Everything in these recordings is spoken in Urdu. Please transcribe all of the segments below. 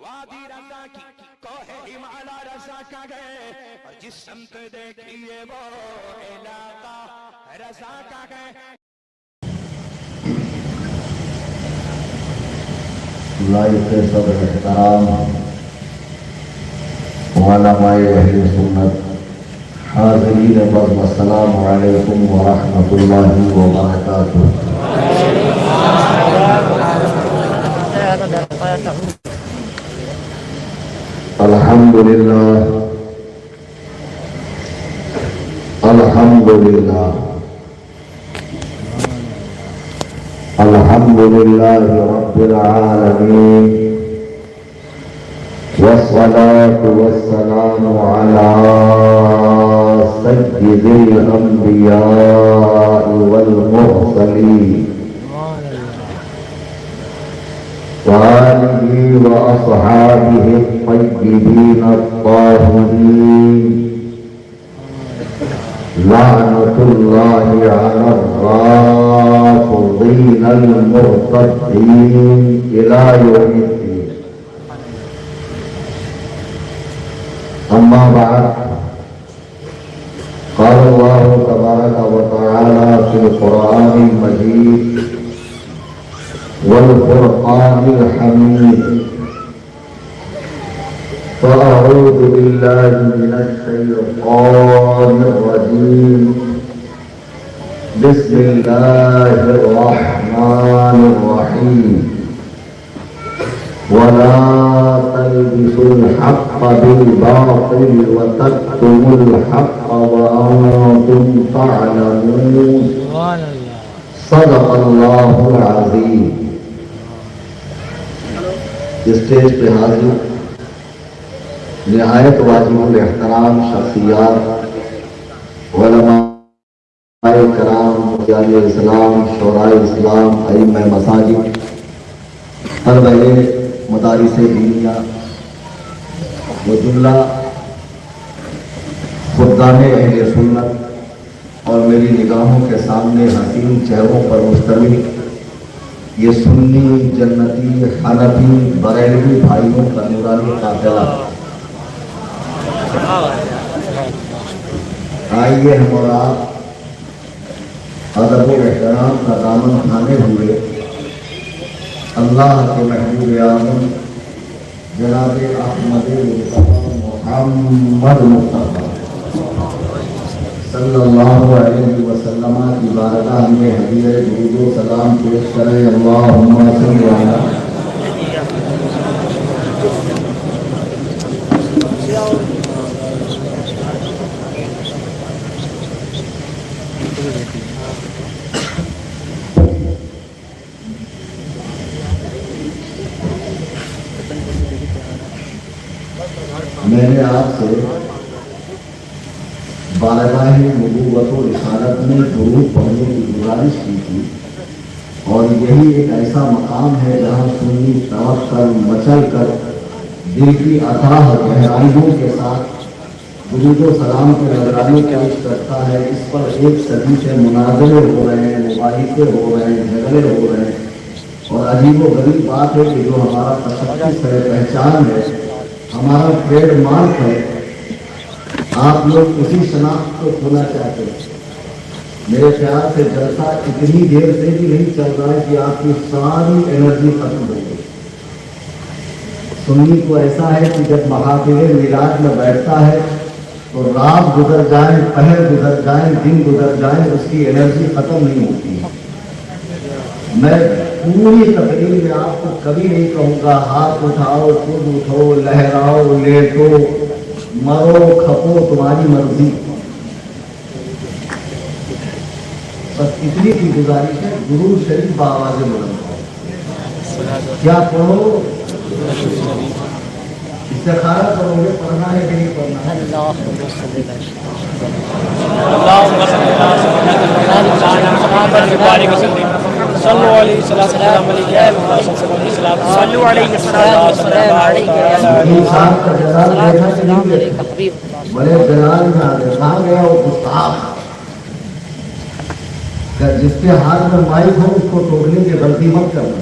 وادی رضا کی کوہ ہمالا رضا کا گئے اور جس سمت دیکھیے وہ علاقہ رضا کا گئے. لائق صدر احترام علماء اہل سنت حاضرین بزم السلام علیکم ورحمۃ اللہ وبرکاتہ. الحمدللہ الحمدللہ الحمدللہ رب العالمین والصلاة والسلام على سيد الأنبياء والمرسلين وآله وأصحابه الطيبين الطاهرين لعنة الله على الرافضين المرتدين إلى يوم الدين. أما بعد، قال الله تبارك وتعالى في القرآن المجيد والفرقان الحميد: فأعوذ بالله من الشيطان الرجيم، بسم الله الرحمن الرحيم. ولا تلبسوا الحق بالباطل وتكتموا الحق وأنتم تعلمون. صدق الله العظيم. اسٹیج پہ حاضر نہایت واجب الاحترام شخصیات، علماء کرام، مجاہد اسلام، شعراء اسلام، ائمہ مساجد، طلبہ مدارس دینیہ و جملہ خدام اہل سنت، اور میری نگاہوں کے سامنے حسین چہروں پر مشتمل یہ سنی، جنتی، حنفی، بریلوی بھائیوں کا نورانی قافلہ، آئیے ہم اور آپ ادب و احترام کا دامن تھامے ہوئے اللہ کے محبوب اعظم جناب احمد مصطفیٰ محمد مصطفیٰ صلی اللہ علیہ وسلم کی بارگاہ میں ہدیہ درود و سلام پیش کریں. اللہم صلی علی میں نے آپ سے بارگاہ نبوت و رسالت میں درود پڑھنے کی گزارش کی تھی، اور یہی ایک ایسا مقام ہے جہاں سنی توکل مچل کر دل کی اتھاہ گہرائیوں کے ساتھ درود و سلام کے نذرانے پیش کرتا ہے. اس پر ایک صدی سے مناظرے ہو رہے ہیں، مباحثے ہو رہے ہیں، جھگڑے ہو رہے ہیں، اور عجیب و غریب بات ہے کہ جو ہمارا تشخص ہے، پہچان ہے، ہمارا ٹریڈ مارک ہے، آپ لوگ اسی شناخت کو کھونا چاہتے ہیں. میرے خیال سے جلسہ اتنی دیر سے بھی نہیں چل رہا ہے کہ آپ کی ساری انرجی ختم ہو گئی. سنی کو ایسا ہے کہ جب محافل میلاد میں بیٹھتا ہے تو رات گزر جائیں، پہر گزر جائیں، دن گزر جائیں، اس کی انرجی ختم نہیں ہوتی ہے. میں پوری تقریر میں آپ کو کبھی نہیں کہوں گا ہاتھ اٹھاؤ، خود اٹھو، لہراؤ، لیٹو، مرو، کھپو، تمہاری مرضی. بس اتنی کی گزارش ہے. درود شریف بآواز بلند کیا پڑھو، استخارہ کرو گے، پڑھنا ہے کہ نہیں پڑھنا ہے؟ صلوا علیہ السلام بڑے جلال میں آ گئے. کہاں گیا وہ گستاخ؟ جس کے ہاتھ میں مائک ہو اس کو ٹوکنے کی غلطی مت کرنا.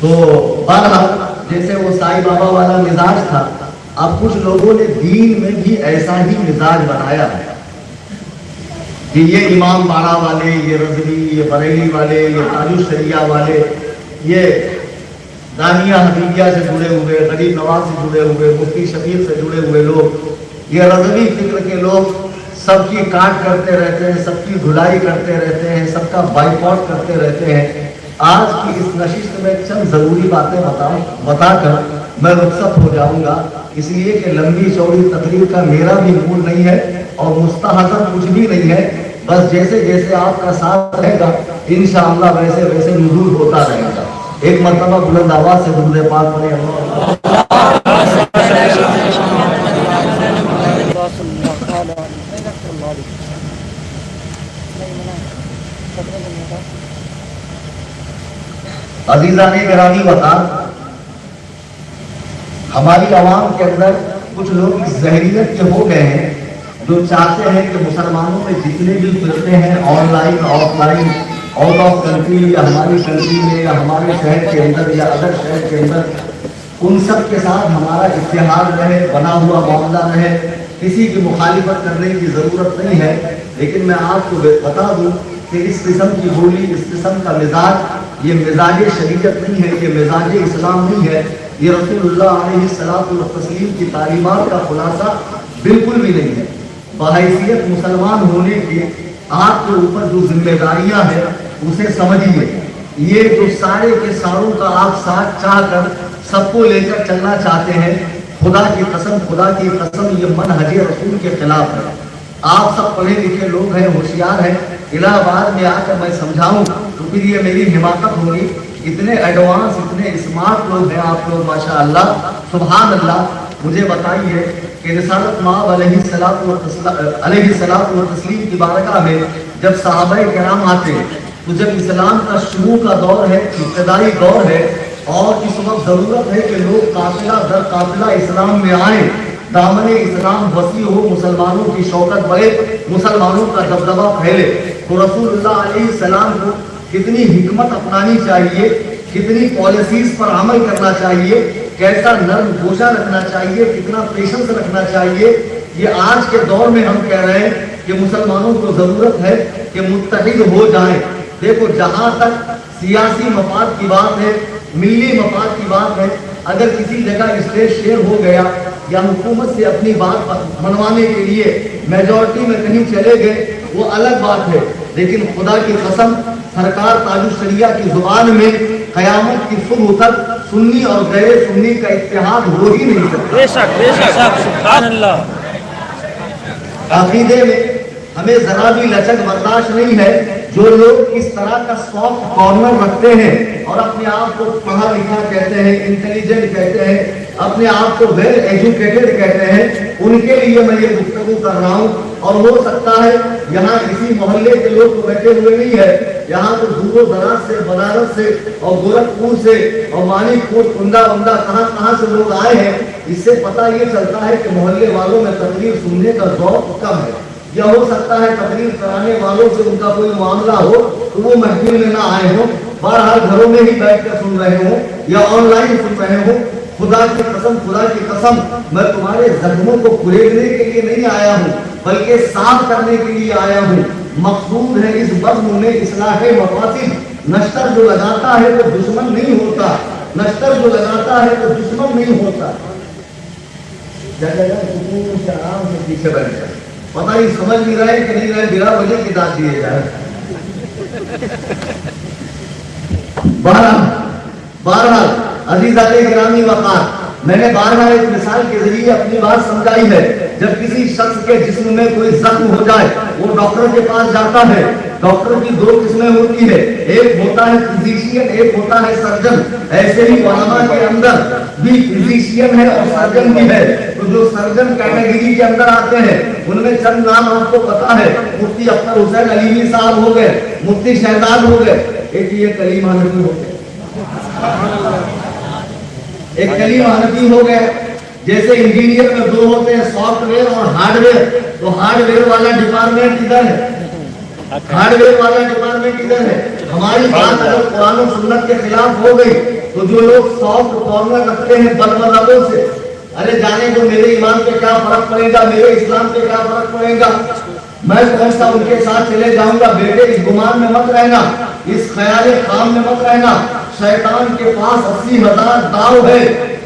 تو بہرحال جیسے وہ سائی بابا والا مزاج تھا، اب کچھ لوگوں نے دین میں بھی ایسا ہی مزاج بنایا ہے کہ یہ امام باڑہ والے، یہ رضوی، یہ بریلی والے، یہ تاج الشریعہ والے، یہ دانیہ حبیبیہ سے جڑے ہوئے، غریب نواز سے جڑے ہوئے، مفتی شفیق سے جڑے ہوئے لوگ، یہ رضوی فکر کے لوگ سب کی کاٹ کرتے رہتے ہیں، سب کی دھلائی کرتے رہتے ہیں، سب کا بائیکاٹ کرتے رہتے ہیں۔ آج کی اس نشست میں چند ضروری باتیں بتا کر میں رخصت ہو جاؤں گا، اس لیے کہ لمبی چوڑی تقریر کا میرا بھی موڈ نہیں ہے اور مستحضر کچھ بھی نہیں ہے، بس جیسے جیسے آپ کا ساتھ رہے گا انشاءاللہ ویسے ویسے نزول ہوتا رہے گا۔ ایک مرتبہ بلند آواز سے درود پاک پڑھیں۔ عزیزان گرامی وطن، ہماری عوام کے اندر کچھ لوگ اس ذہنیت کے ہو گئے ہیں جو چاہتے ہیں کہ مسلمانوں میں جتنے بھی فرقے ہیں on line of line, out of country یا ہماری کنٹری میں یا ہمارے شہر کے اندر یا ادر شہر کے اندر، ان سب کے ساتھ ہمارا اتحاد رہے، بنا ہوا معاملہ رہے، کسی کی مخالفت کرنے کی ضرورت نہیں ہے۔ لیکن میں آپ کو بتا دوں کہ اس قسم کی بولی، اس قسم کا مزاج، یہ مزاج شریعت نہیں ہے، یہ مزاج اسلام نہیں ہے، یہ رسول اللہ علیہ الصلوۃ والتسلیم کی تعلیمات کا خلاصہ بالکل بھی نہیں ہے۔ بحیثیت مسلمان ہونے کی آپ کے اوپر جو ذمہ داریاں ہیں اسے سمجھیے۔ یہ جو سارے کے ساروں کا آپ ساتھ چاہ کر سب کو لے کر چلنا چاہتے ہیں، خدا کی قسم یہ منہج رسول کے خلاف ہے۔ آپ سب پڑھے لکھے لوگ ہیں، ہوشیار ہیں، الہ آباد میں آ کر میں سمجھاؤں تو پھر یہ میری حماقت ہوگی۔ اتنے ایڈوانس، اتنے اسمارٹ لوگ ہیں آپ لوگ، ماشاءاللہ، سبحان اللہ۔ مجھے بتائیے کہ رسالت مآب علیہ الصلوۃ والتسلیم کی بارگاہ میں جب صحابہ کرام آتے تو جب اسلام کا شروع کا دور ہے، ابتدائی دور ہے، اور اس وقت ضرورت ہے کہ لوگ قافلہ در قافلہ اسلام میں آئیں، دامن اسلام وسیع ہو، مسلمانوں کی شوکت بڑھے، مسلمانوں کا دبدبہ پھیلے، تو رسول اللہ علیہ السلام کو کتنی حکمت اپنانی چاہیے، کتنی پالیسیز پر عمل کرنا چاہیے، کیسا نرم گوشہ رکھنا چاہیے، کتنا پیشنس رکھنا چاہیے۔ یہ آج کے دور میں ہم کہہ رہے ہیں کہ مسلمانوں کو ضرورت ہے کہ متحد ہو جائیں۔ دیکھو، جہاں تک سیاسی مفاد کی بات ہے، ملی مفاد کی بات ہے، اگر کسی جگہ اسٹیج شیئر ہو گیا یا حکومت سے اپنی بات منوانے کے لیے میجورٹی میں کہیں چلے گئے، وہ الگ بات ہے، لیکن خدا کی قسم سرکار تاج الشریعہ کی زبان میں قیامت کی صبح تک سنی اور غیر سنی کا اتحاد ہو ہی نہیں سکتا۔ بے شک بے شک، سبحان اللہ۔ عقیدے میں ہمیں ذرا بھی لچک برداشت نہیں ہے۔ جو لوگ اس طرح کا سافٹ کارنر رکھتے ہیں اور اپنے آپ کو پڑھا لکھا کہتے ہیں، انٹیلیجنٹ کہتے ہیں، اپنے آپ کو ویل ایجوکیٹڈ کہتے ہیں، ان کے لیے میں یہ گفتگو کر رہا ہوں۔ اور ہو سکتا ہے یہاں کسی محلے کے لوگ تو بیٹھے ہوئے نہیں ہے، یہاں تو دور و دراز سے، بنارس سے اور گورکھپور سے اور مانک پور، کنڈا بندہ، کہاں سے لوگ آئے ہیں۔ اس سے پتہ یہ چلتا ہے کہ محلے والوں میں تقریر سننے کا ذوق کم ہے، یا ہو سکتا ہے تقریر کرانے والوں سے ان کا کوئی معاملہ ہو تو وہ محفل میں نہ آئے ہوں، بہرحال گھروں میں ہی بیٹھ کر سن رہے ہوں یا آن لائن سن رہے ہوں۔ خدا کی قسم میں تمہارے زخموں کو کھریدنے کے لیے نہیں آیا ہوں، بلکہ صاف کرنے کے لیے آیا ہوں۔ مقصود ہے اس بزم میں اصلاح مفاسد۔ نشتر جو لگاتا ہے وہ دشمن نہیں ہوتا، نشتر جو لگاتا ہے وہ دشمن نہیں ہوتا۔ سکون سے آرام سے پیچھے بیٹھ جائے، پتہ ہی سمجھ نہیں رہے کہ نہیں رہے، بلا وجہ کی داد دیے جائے۔ بہرحال عزیزان گرامی وقار، میں نے بارہا ایک مثال کے ذریعے اپنی بات سمجھائی ہے۔ جب کسی شخص کے جسم میں کوئی زخم ہو جائے وہ ڈاکٹر کے پاس جاتا ہے۔ ڈاکٹر کی دو قسمیں ہوتی ہے، ایک ہوتا ہے فزیشین، ایک ہوتا ہے سرجن۔ ایسے ہی علماء کے اندر بھی فزیشین ہے اور سرجن بھی ہے۔ تو جو سرجن کیٹیگری کے اندر آتے ہیں ان میں چند نام آپ کو پتا ہے، مفتی اختر حسین علیوی صاحب ہو گئے، مفتی شہزاد ہو گئے، ایک یہ کلیم حنفی ہو گئے، ایک کلیم حنفی ہو گئے۔ جیسے انجینئر میں دو ہوتے ہیں، سافٹ ویئر اور ہارڈ ویئر، تو ہارڈ ویئر والا ڈپارٹمنٹ ادھر ہے، ہارڈ ویئر والا ڈپارٹمنٹ ادھر ہے، ہماری بات اگر قرآن و سنت کے خلاف ہو گئی تو جو لوگ سافٹ کارنر رکھتے ہیں بدمذہبوں سے، ارے جانے جو میرے ایمان پہ کیا فرق پڑے گا، میرے اسلام پہ کیا فرق پڑے گا، میں کون سا ان کے ساتھ چلے جاؤں گا، بیٹے اس گمان میں مت رہنا، اس خیال خام میں مت رہنا. شیطان کے پاس 80,000 داؤ ہے،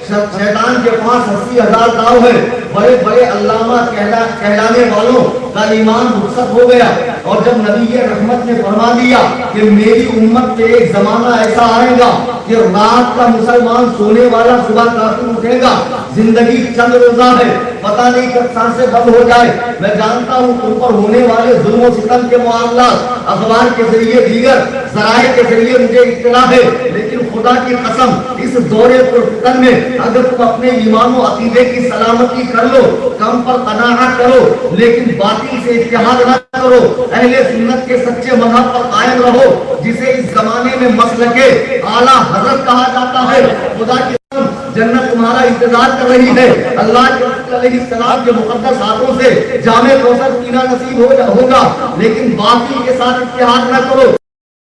شیطان کے پاس 80,000 داؤ ہے. بڑے بڑے علامہ کہلانے والوں کا ایمان رخصت ہو گیا، اور جب نبی رحمت نے فرما دیا کہ میری امت پہ ایک زمانہ ایسا آئے گا کہ رات کا مسلمان سونے والا صبح کافر اٹھے گا، زندگی چند روزہ ہے، پتہ نہیں کب سانسیں بند ہو جائے. میں جانتا ہوں ان پر ہونے والے ظلم و ستم کے معاملات اخبار کے ذریعے دیگر ذرائع کے ذریعے مجھے اطلاع ہے، لیکن خدا کی قسم اس دورے پرفتن میں اگر تم اپنے ایمان و عقیدے کی سلامتی کر لو، کم پر قناعت کرو، لیکن باطل سے اتحاد نہ کرو، اہل سنت کے سچے مذہب پر قائم رہو جسے اس زمانے میں مسلک اعلیٰ حضرت کہا جاتا ہے. خدا کی جنت تمہارا انتظار کر رہی ہے. اللہ کے رسول علیہ السلام کے مقدس ہاتھوں سے جامع کوثر پینا نصیب ہوگا، لیکن باطل کے ساتھ اتحاد نہ کرو.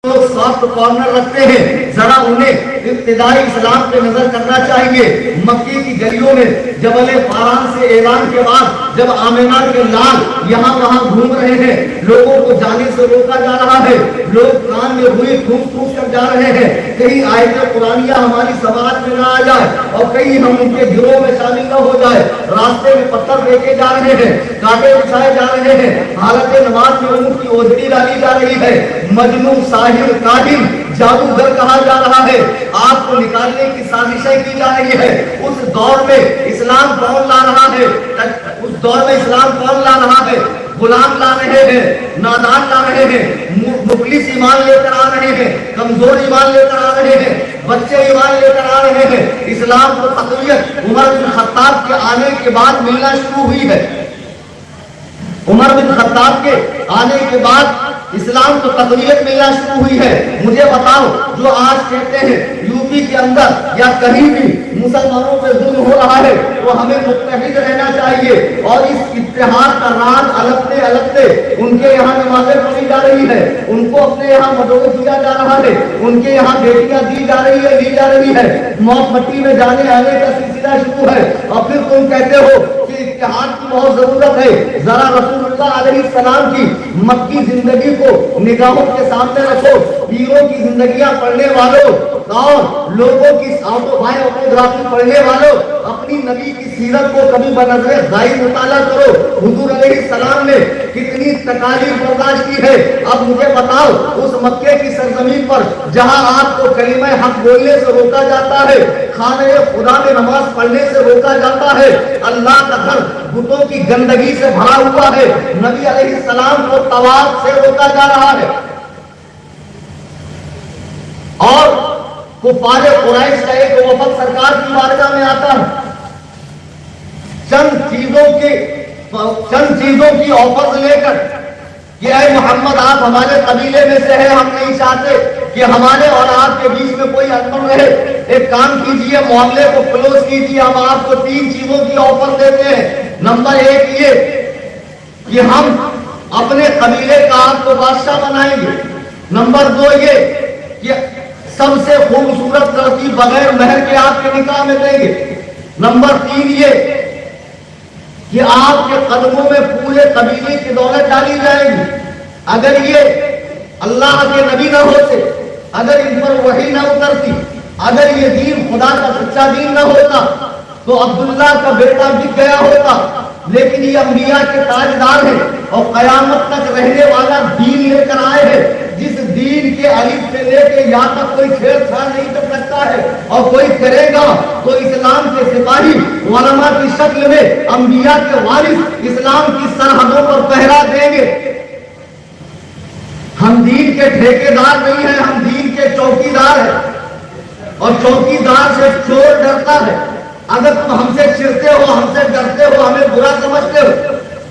لوگ سافٹ کارنر رکھتے ہیں، ذرا انہیں ابتدائی اسلام پہ نظر کرنا چاہیے. مکی کی گلیوں میں جبل فاران سے اعلان کے بعد جب آمنہ کے لال یہاں وہاں گھوم رہے ہیں، لوگوں کو جانے سے روکا جا رہا ہے، لوگ کان میں ہوئی ٹھوس کر جا رہے ہیں، کہیں آیت قرآنیہ ہماری سماعت میں نہ آ جائے اور کہیں ہم ان کے گروہ میں شامل نہ ہو جائے. راستے میں پتھر لے جا رہے ہیں، کانٹے بچھائے جا رہے ہیں، حالت نماز میں ان کی اوجھڑی ڈالی جا رہی ہے. مجنون ساحر کاہن جادوگر کہا جا رہا ہے، آپ کو نکالنے کی سازشیں کی جا رہی ہے. اس دور میں اسلام کون لا رہا ہے؟ اس دور میں اسلام کون لا رہا ہے؟ غلام لا رہے ہیں، نادان لا رہے ہیں، مفلس ایمان لے کر آ رہے ہیں، کمزور ایمان لے کر آ رہے ہیں، بچے ایمان لے کر آ رہے ہیں. اسلام کو تقویت عمر بن خطاب کے آنے کے بعد ملنا شروع ہوئی ہے. عمر بن خطاب کے آنے کے بعد اسلام کو تقویت ملنا شروع ہوئی ہے. مجھے بتاؤ، جو آج کہتے ہیں یو پی کے اندر یا کہیں بھی مسلمانوں پہ ظلم ہو رہا ہے، تو ہمیں متحد رہنا چاہیے اور اس اتحاد کا راز الگتے ان کے یہاں نمازیں پڑھی جا رہی ہے، ان کو اپنے یہاں مدعو دیا جا رہا ہے، ان کے یہاں بیٹیاں لی جا رہی ہے، موت مٹی میں جانے آنے کا سلسلہ شروع ہے، اور پھر تم کہتے ہو کہ اتحاد کی بہت ضرورت ہے. ذرا رسول اللہ علیہ السلام کی مکی زندگی کو نگاہوں کے سامنے رکھو. پیروں کی زندگیاں پڑھنے والوں اور لوگوں کی آٹوبایوگرافی پڑھنے والوں، اپنی نبی کی سیرت کو کبھی بنظر غائب مطالعہ کرو. حضور علیہ السلام نے کتنی تکالیف برداشت کی ہے. اب مجھے بتاؤ، اس مکے کی سرزمین پر جہاں آپ کو کلمہ حق بولنے سے روکا جاتا ہے، خانہ خدا میں نماز پڑھنے سے روکا جاتا ہے، اللہ کا گھر بتوں کی گندگی سے بھرا ہوا ہے، نبی علیہ السلام کو طواف سے روکا جا رہا ہے، اور کفار قریش کا ایک وفد سرکار کی بارگاہ میں آتا ہے، چند چیزوں کی آفر لے کر کہ اے محمد آپ ہمارے قبیلے میں سے ہیں، ہم نہیں چاہتے کہ ہمارے اور آپ کے بیچ میں کوئی انتر رہے، ایک کام کیجئے، معاملے کو کلوز کیجئے، ہم آپ کو 3 چیزوں کی آفر دیتے ہیں. نمبر 1 یہ کہ ہم اپنے قبیلے کا آپ کو بادشاہ بنائیں گے. نمبر 2 یہ کہ سب سے خوبصورت لڑکی بغیر مہر کے آپ کے نکاح میں دیں گے. نمبر 3 یہ کہ آپ کے قدموں میں پورے قبیلے کی دولت ڈالی جائے گی. اگر یہ اللہ کے نبی نہ ہوتے، اگر ان پر وحی نہ اترتی، اگر یہ دین خدا کا سچا دین نہ ہوتا تو عبداللہ کا بیٹا بک گیا ہوتا. لیکن یہ انبیاء کے تاجدار ہیں اور قیامت تک رہنے والا دین لے کر آئے ہیں، جس دین کے الف سے لے کے یہاں تک کوئی چھیڑ چھاڑ نہیں کر سکتا ہے، اور کوئی کرے گا تو اسلام کے سپاہی علماء کی شکل میں انبیاء کے وارث اسلام کی سرحدوں پر پہرا دیں گے. ہم دین کے ٹھیکیدار نہیں ہیں، ہم دین کے چوکیدار ہیں، اور چوکیدار سے چور ڈرتا ہے. اگر تم ہم سے چڑھتے ہو، ہم سے ڈرتے ہو، ہمیں برا سمجھتے ہو،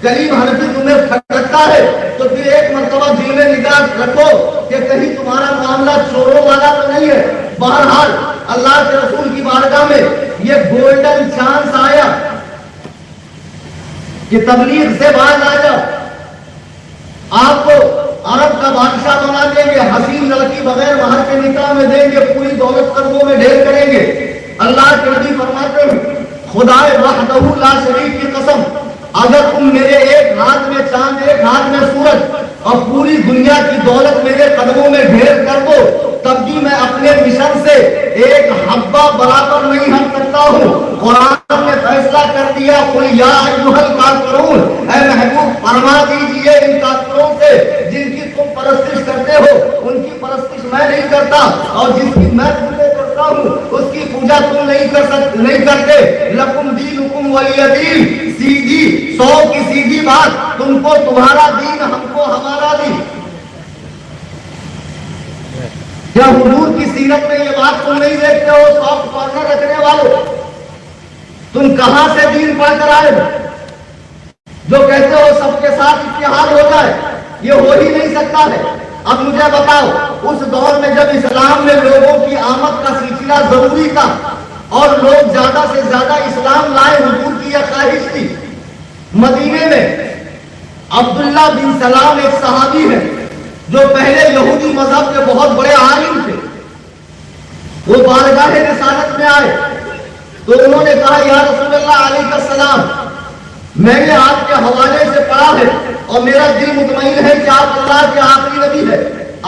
کلیم حنفی تمہیں کھٹکتا ہے، تو پھر ایک مرتبہ دل میں نگاہ رکھو کہ کہیں تمہارا معاملہ چوروں والا تو نہیں ہے. بہرحال اللہ کے رسول کی بارگاہ میں یہ گولڈن چانس آیا کہ تبلیغ سے باز آ جاؤ. آپ کو عرب کا بادشاہ بنا دیں گے، حسین لڑکی بغیر مہر کے نکاح میں دیں گے، پوری دولت قرضوں میں ڈھیر کریں گے۔ اللہ کے نبی فرماتے ہیں خدائے وحدہ لا شریک کی قسم، اگر تم میرے ایک ہاتھ میں چاند ایک ہاتھ میں سورج اور پوری دنیا کی دولت میرے قدموں میں ڈھیر کر دو، تب بھی میں اپنے مشن سے ایک حبہ برابر نہیں ہٹ سکتا ہوں۔ قرآن نے فیصلہ کر دیا قل یا ایھا الکافرون، اے محبوب فرما دیجئے ان کافروں سے جن کی تم پرستش کرتے ہو ان کی پرستش میں نہیں کرتا، اور جس کی میں پوجا کرتا ہوں اس کی پوجا تم نہیں کرتے۔ لکم دینکم ولی دین، سیدھی 100 کی سیدھی بات، تم کو تمہارا دین ہم کو ہمارا دین۔ کیا حضور کی سیرت میں یہ بات تم نہیں دیکھتے ہو؟ سافٹ کارنر رکھنے والوں، تم کہاں سے دین پڑھ کر آئے ہو جو کہتے ہو سب کے ساتھ اتحاد ہو جائے؟ یہ ہو ہی نہیں سکتا ہے۔ اب مجھے بتاؤ، اس دور میں جب اسلام میں لوگوں کی آمد کا سلسلہ ضروری تھا اور لوگ زیادہ سے زیادہ اسلام لائے، حضور کی یہ خواہش تھی، مدینے میں عبداللہ بن سلام ایک صحابی ہے جو پہلے یہودی مذہب کے بہت بڑے عالم تھے، وہ بارگاہ رسالت میں آئے تو انہوں نے کہا یا رسول اللہ علیہ السلام، میں نے آپ کے حوالے سے پڑھا ہے اور میرا دل مطمئن ہے کہ آپ اللہ کے آخری نبی ہے،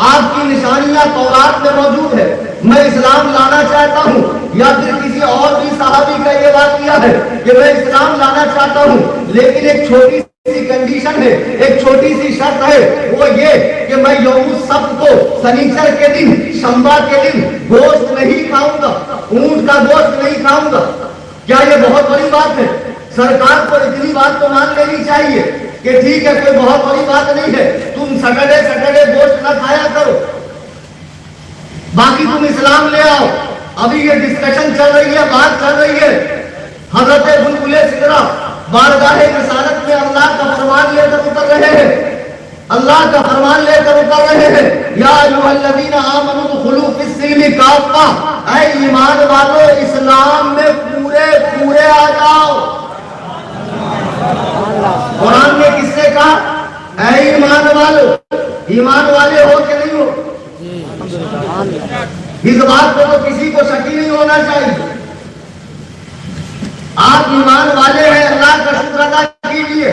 آپ کی نشانیاں تورات میں موجود ہے، میں اسلام لانا چاہتا ہوں۔ یا پھر کسی اور بھی صحابی کا یہ واقعہ ہے کہ میں اسلام لانا چاہتا ہوں، لیکن ایک چھوٹی سی کنڈیشن ہے، ایک چھوٹی سی شرط ہے، وہ یہ کہ میں یوم السبت کو، سنیچر کے دن، شنبہ کے دن گوشت نہیں کھاؤں گا، اونٹ کا گوشت نہیں کھاؤں گا۔ کیا یہ بہت بڑی بات ہے؟ سرکار کو اتنی بات تو مان لینی چاہیے کہ ٹھیک ہے کوئی بہت بڑی بات نہیں ہے، تم سیٹرڈے گوشت نہ کھایا کرو، باقی تم اسلام لے آؤ۔ ابھی یہ ڈسکشن چل رہی ہے، بات چل رہی ہے، حضرت بلبل سدرہ بارگاہ رسالت میں اللہ کا فرمان لے کر اتر رہے ہیں، اللہ کا فرمان لے کر اتر رہے ہیں، یا ایھا الذین آمنوا ادخلوا فی السلم کافہ، اے ایمان والو اسلام میں پورے آ جاؤ۔ قرآن نے کس سے کہا اے ایمان والو؟ ایمان والے ہو کہ نہیں ہو؟ اس بات کو تو کسی کو شک ہی نہیں ہونا چاہیے۔ آپ ایمان والے ہیں، اللہ کا شکر ادا کیجیے۔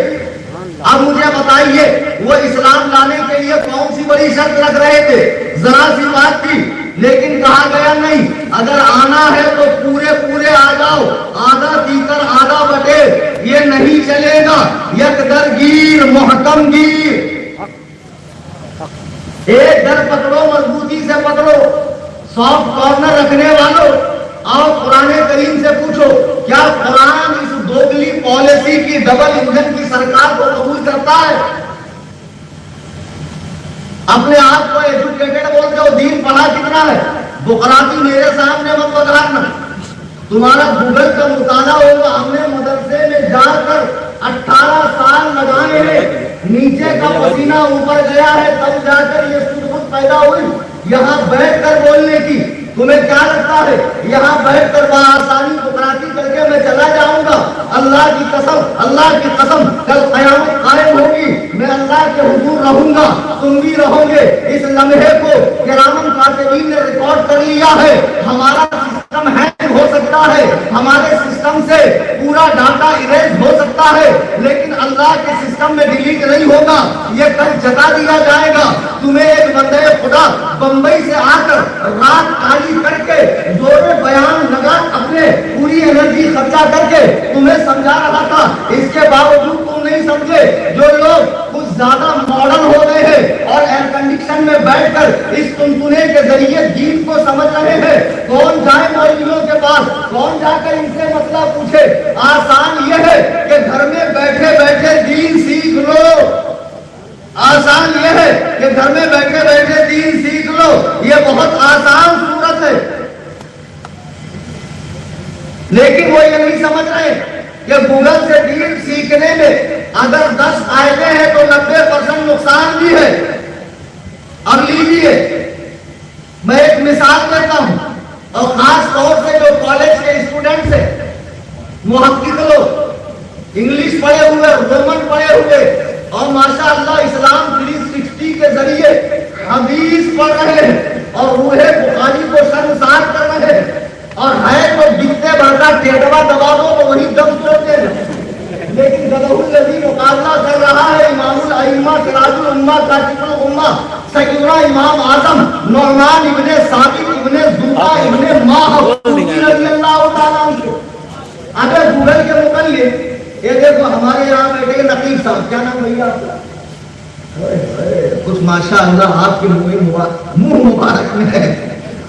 اب مجھے بتائیے وہ اسلام لانے کے لیے کون سی بڑی شرط رکھ رہے تھے؟ ذرا سی بات تھی، لیکن کہا گیا نہیں، اگر آنا ہے تو پورے آ جاؤ، آدھا پی کر آدھا بٹے یہ نہیں چلے گا، یک در گیر محکم گیر، ایک در پکڑو مضبوطی سے پکڑو۔ سافٹ کارنر رکھنے والوں، آؤ قرآن کریم سے پوچھو کیا قرآن اس دوگلی پالیسی کی ڈبل انجن کی سرکار کو قبول کرتا ہے؟ اپنے آپ کو ایجوکیٹڈ بولتے ہو، دین پڑھا کتنا ہے؟ بقراتی میرے سامنے مت بتانا، تمہارا گوگل کا مطالعہ ہوگا، ہم نے مدرسے میں جا کر 18 سال لگائے ہیں، نیچے کا پسینہ اوپر گیا ہے تب جا کر یہ سود پیدا ہوئی۔ یہاں بیٹھ کر بولنے کی تمہیں کیا لگتا ہے؟ یہاں بیٹھ کر بآسانی بقراتی کر کے میں چلا جاؤں گا؟ اللہ کی قسم کل قیامت قائم ہوگی، میں اللہ کے حضور رہوں گا، تم بھی رہو گے۔ اس لمحے کو کرامن کاتبین نے ریکارڈ کر لیا ہے۔ ہمارا سسٹم ہینگ ہو سکتا ہے، ہمارے سسٹم سے پورا ڈاٹا اریز ہو سکتا ہے، لیکن اللہ کے سسٹم میں ڈیلیٹ نہیں ہوگا، یہ کل جتا دیا جائے گا۔ تمہیں ایک بندے خدا بمبئی سے آ کر رات کالی کر کے زورے بیان لگا اپنے پوری انرجی خرچہ کر کے تمہیں سمجھا رہا تھا، اس کے باوجود تم نہیں سمجھے۔ جو لوگ کچھ زیادہ ماڈرن ہو گئے ہیں اور ایئر کنڈیشن میں بیٹھ کر اس تنتنے کے ذریعے دین کو سمجھ رہے ہیں، کون جائے مولویوں کے پاس، کون جا کر ان سے مسئلہ پوچھے؟ آسان یہ ہے کہ گھر میں بیٹھے بیٹھے دین سیکھ لو، آسان یہ ہے کہ گھر میں بیٹھے بیٹھے دین سیکھ لو، یہ بہت آسان صورت ہے۔ لیکن وہ یہ نہیں سمجھ رہے کہ گوگل سے دین سیکھنے میں اگر 10 فائدے ہیں تو 90% نقصان بھی ہے۔ اب لیجیے میں ایک مثال دیتا ہوں، اور خاص طور سے جو کالج کے اسٹوڈنٹس ہیں، محقق لوگ، انگلش پڑھے ہوئے، رومن پڑھے ہوئے، اور ماشاء اللہ اسلام 360 کے ذریعے حدیث پڑھ رہے ہیں اور روح بخاری کو شرمسار کر رہے ہیں، اور ہے تو دکھتے بھر کا ٹیڑوا دبا دو تو وہی دم توڑتے ہیں، لیکن جب الذی مقابلہ کر رہا ہے امام الائمہ سراج الامہ کاشف الغمہ سیدنا امام اعظم نعمان ابن ثابت ابن زبا ابن ماہ رضی اللہ تعالیٰ عنہ۔ اگر گوگل کے مقلد یہ دیکھو ہمارے یہاں بیٹھے نقیب صاحب، کیا نام بھائی آپ کا؟ کچھ ماشاء اللہ آپ کے منہ مبارک میں ہے،